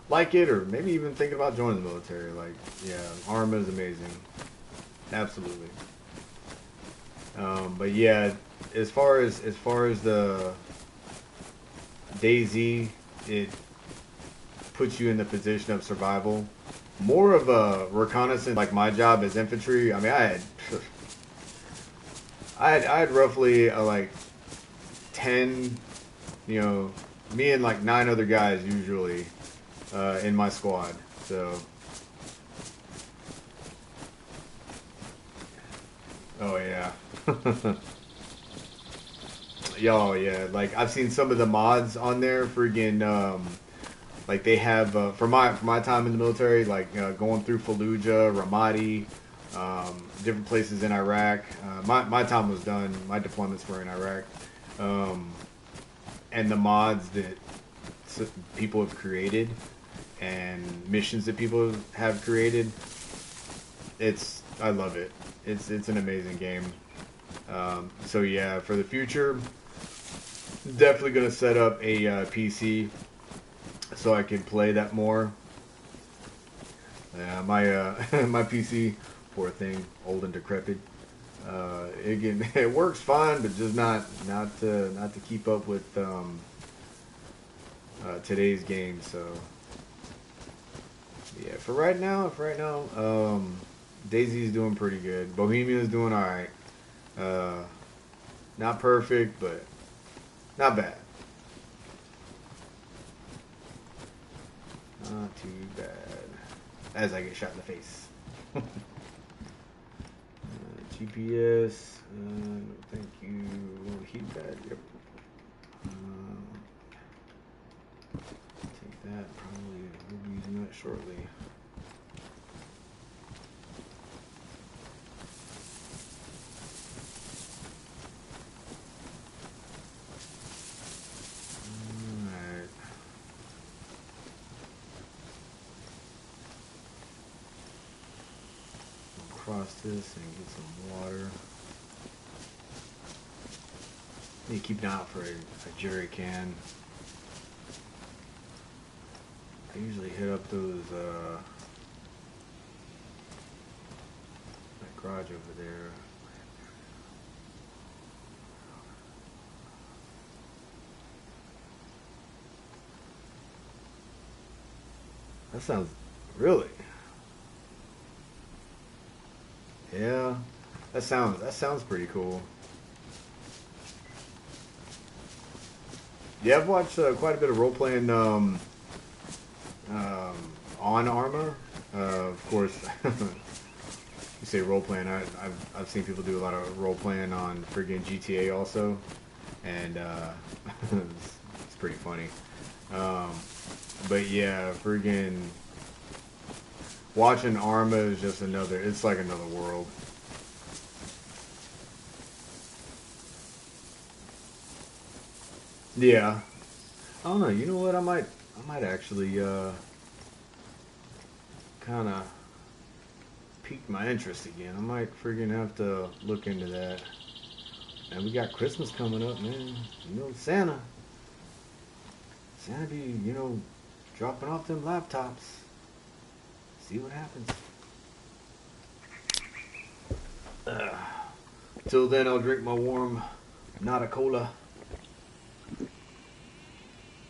like it, or maybe even thinking about joining the military. Like, yeah, Arma is amazing, absolutely. But yeah, as far as the DayZ, it puts you in the position of survival. More of a reconnaissance, like my job as infantry. I mean, I had roughly like 10, me and like 9 other guys usually in my squad. So, oh yeah. Yo, yeah, like I've seen some of the mods on there, friggin' like they have for my time in the military, like going through Fallujah, Ramadi, different places in Iraq. My time was done. My deployments were in Iraq, um, and the mods that people have created and missions that people have created, I love it. It's an amazing game. So yeah, for the future, definitely gonna set up a PC so I can play that more. My my PC, poor thing, old and decrepit. It works fine, but just not to keep up with today's game. So yeah, for right now, Daisy's doing pretty good. Bohemia's doing all right. Uh, Not perfect, but not bad. Not too bad. As I get shot in the face. GPS. No, thank you. Heat pad. Yep. Take that. Probably we'll be using that shortly. Alright. Cross this and get some water. Need to keep an eye out for a jerry can. I usually hit up those that garage over there. That sounds really. Yeah. That sounds pretty cool. Yeah, I've watched quite a bit of role playing on Arma. Of course, you say role playing. I've seen people do a lot of role playing on friggin' GTA also, and it's pretty funny. Um, but yeah, friggin' watching Arma is just another. It's like another world. Yeah. I don't know. You know what? I might actually kind of piqued my interest again. I might friggin' have to look into that. And we got Christmas coming up, man. You know, Santa be, dropping off them laptops. See what happens. Uh, Till then, I'll drink my warm, not a cola,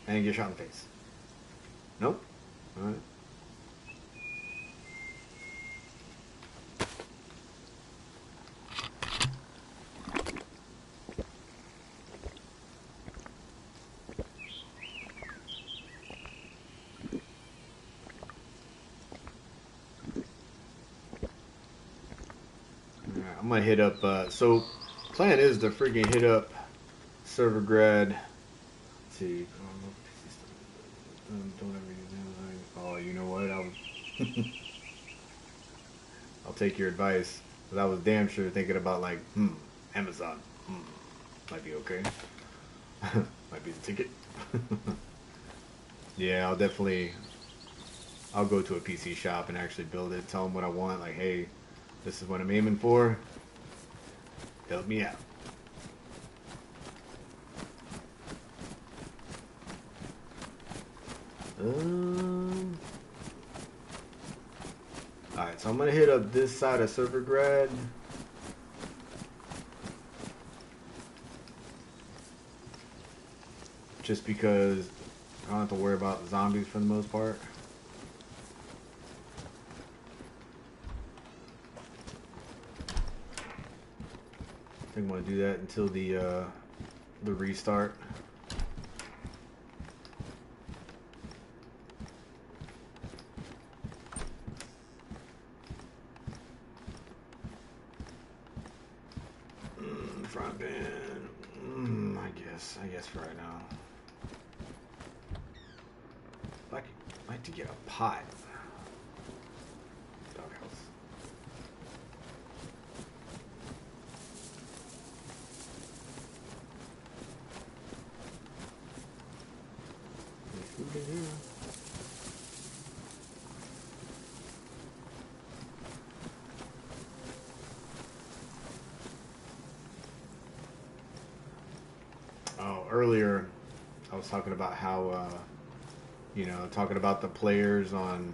and get shot in the face. Nope. All right. I'm gonna hit up. So, plan is to freaking hit up server grad. Let's see. Don't ever use Amazon. Oh, you know what? I'll take your advice. But I was damn sure thinking about like, Amazon. Might be okay. Might be the ticket. Yeah, I'll go to a PC shop and actually build it. Tell them what I want. Like, hey, this is what I'm aiming for. Help me out. Alright, so I'm gonna hit up this side of server grad. Just because I don't have to worry about zombies for the most part. I think I'm gonna do that until the restart. Front pan. I nice for right now. I'd like to get a pot. Doghouse. Any food in here? Oh, earlier I was talking about how, you know, talking about the players on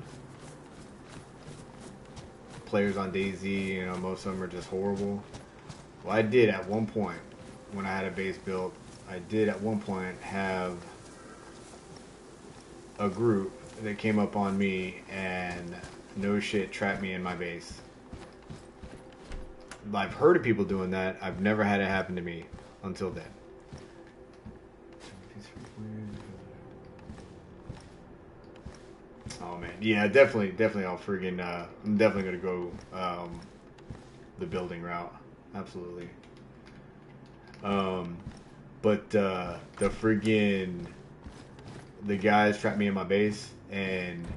DayZ. You know, most of them are just horrible. Well, I did at one point when I had a base built. I did at one point have a group that came up on me and no shit trapped me in my base. I've heard of people doing that. I've never had it happen to me until then. Oh man, yeah, definitely. I'll friggin' I'm definitely gonna go the building route, absolutely. But the friggin' the guys trapped me in my base, and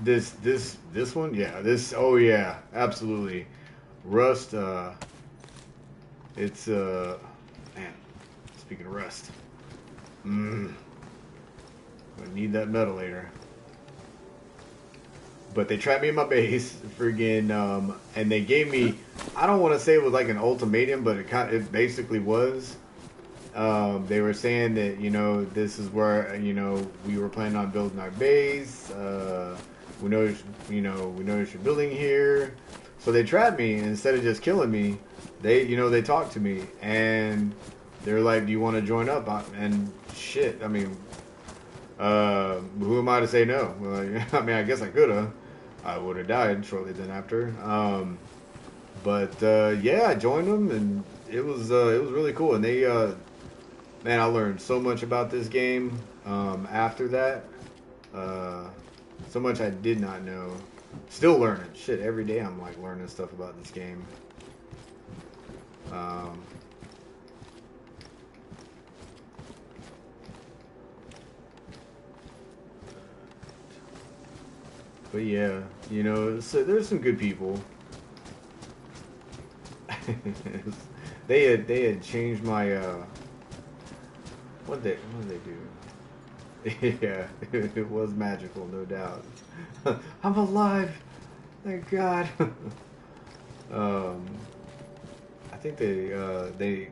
this one, yeah, oh yeah, absolutely. Rust, it's man. Speaking of Rust. I need that metal later. But they trapped me in my base, friggin', and they gave me, I don't want to say it was like an ultimatum, but it basically was. They were saying that, you know, this is where, you know, we were planning on building our base. We noticed you're building here. So they trapped me, and instead of just killing me, they talked to me, and they're like, "Do you want to join up?" And shit, I mean, who am I to say no? Like, I mean, I guess I could have. I would have died shortly then after. But yeah, I joined them, and it was really cool. And they, man, I learned so much about this game after that. So much I did not know. Still learning. Shit, every day I'm like learning stuff about this game. But yeah, you know, so there's some good people. They had changed my what did they do? Yeah, it was magical, no doubt. I'm alive, thank God. I think they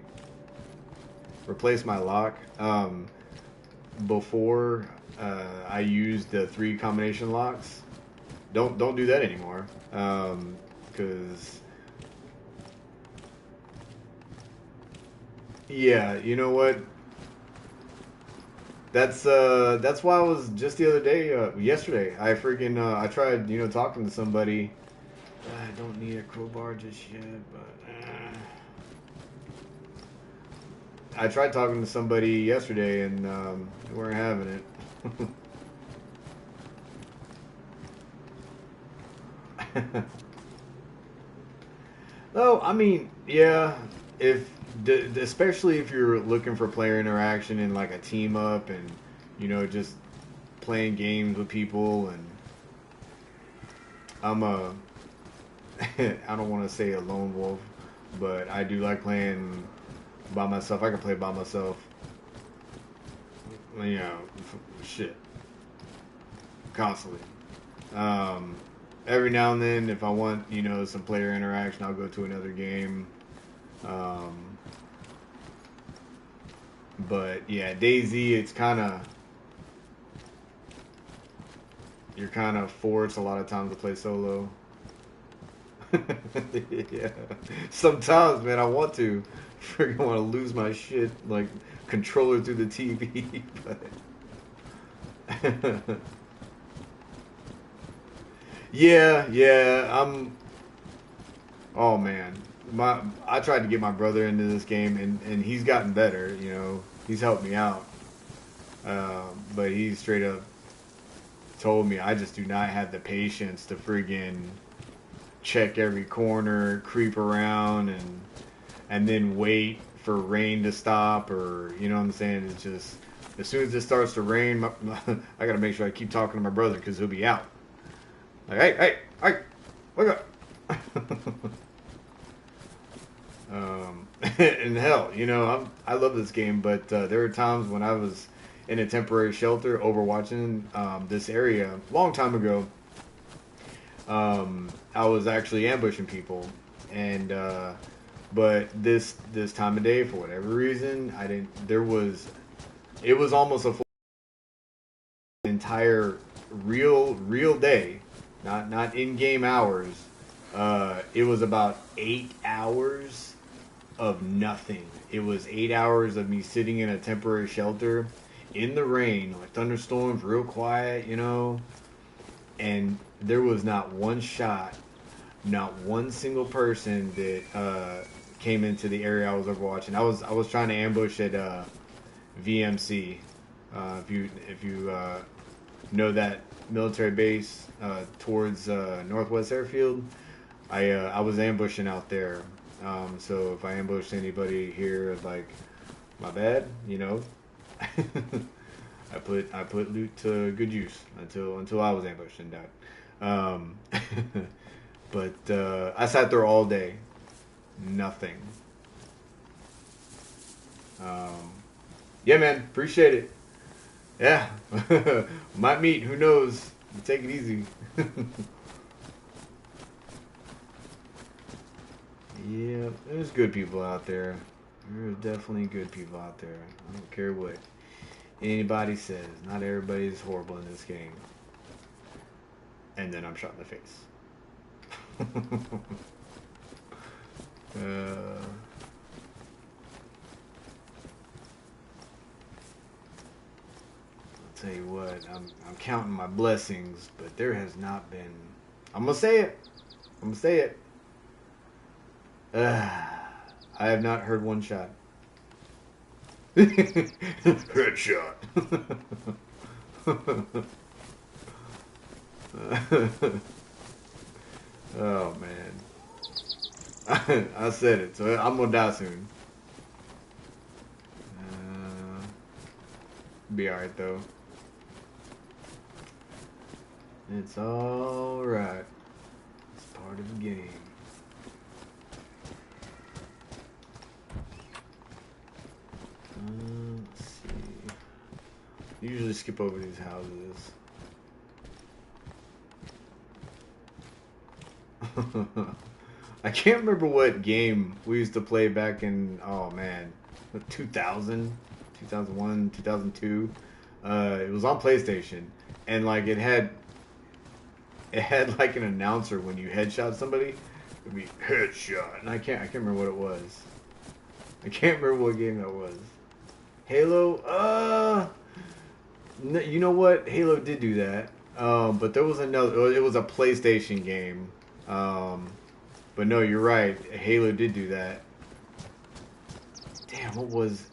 replaced my lock. Before I used the 3 combination locks. Don't do that anymore, because yeah, you know what? That's why I was just the other day, yesterday. I freaking I tried, you know, talking to somebody. I don't need a crowbar just yet, but I tried talking to somebody yesterday, and they weren't having it. No, I mean, yeah, especially if you're looking for player interaction and like a team up, and you know, just playing games with people, and I'm a I don't want to say a lone wolf, but I do like playing by myself. I can play by myself, you know, shit, constantly. Every now and then, if I want, you know, some player interaction, I'll go to another game. But yeah, DayZ, it's you're kind of forced a lot of times to play solo. Yeah, sometimes, man, I want to. Freaking want to lose my shit, like controller through the TV, but. Yeah, oh man, I tried to get my brother into this game, and he's gotten better. You know, he's helped me out, but he straight up told me I just do not have the patience to friggin' check every corner, creep around, and and then wait for rain to stop, or you know what I'm saying. It's just as soon as it starts to rain, I gotta make sure I keep talking to my brother because he'll be out. Like, hey, wake up. And hell, I love this game, but there were times when I was in a temporary shelter overwatching this area a long time ago. I was actually ambushing people, and but this time of day, for whatever reason, I didn't. It was almost a full entire real day, not in game hours. It was about 8 hours of nothing. It was 8 hours of me sitting in a temporary shelter in the rain, like thunderstorms, real quiet, and there was not one shot, not one single person that came into the area I was overwatching. I was trying to ambush at VMC. If you know that military base towards Northwest Airfield, I was ambushing out there. So if I ambushed anybody here, like, my bad, I put loot to good use until I was ambushed and died. But I sat there all day, nothing. Yeah, man, appreciate it. Yeah, might meet. Who knows? Take it easy. Yeah, there's good people out there. There's definitely good people out there. I don't care what anybody says. Not everybody is horrible in this game. And then I'm shot in the face. I'll tell you what, I'm counting my blessings, but there has not been. I'm gonna say it. I'm gonna say it. I have not heard one shot. Headshot. Oh man. I said it, so I'm gonna die soon. Be alright though. It's alright. It's part of the game. Let's see. Usually skip over these houses. I can't remember what game we used to play back in, oh man, 2000, 2001, 2002. It was on PlayStation, and like it had like an announcer when you headshot somebody. It'd be headshot, and I can't remember what it was. I can't remember what game that was. Halo? You know what? Halo did do that. But there was another. It was a PlayStation game. But no, you're right. Halo did do that. Damn, what was?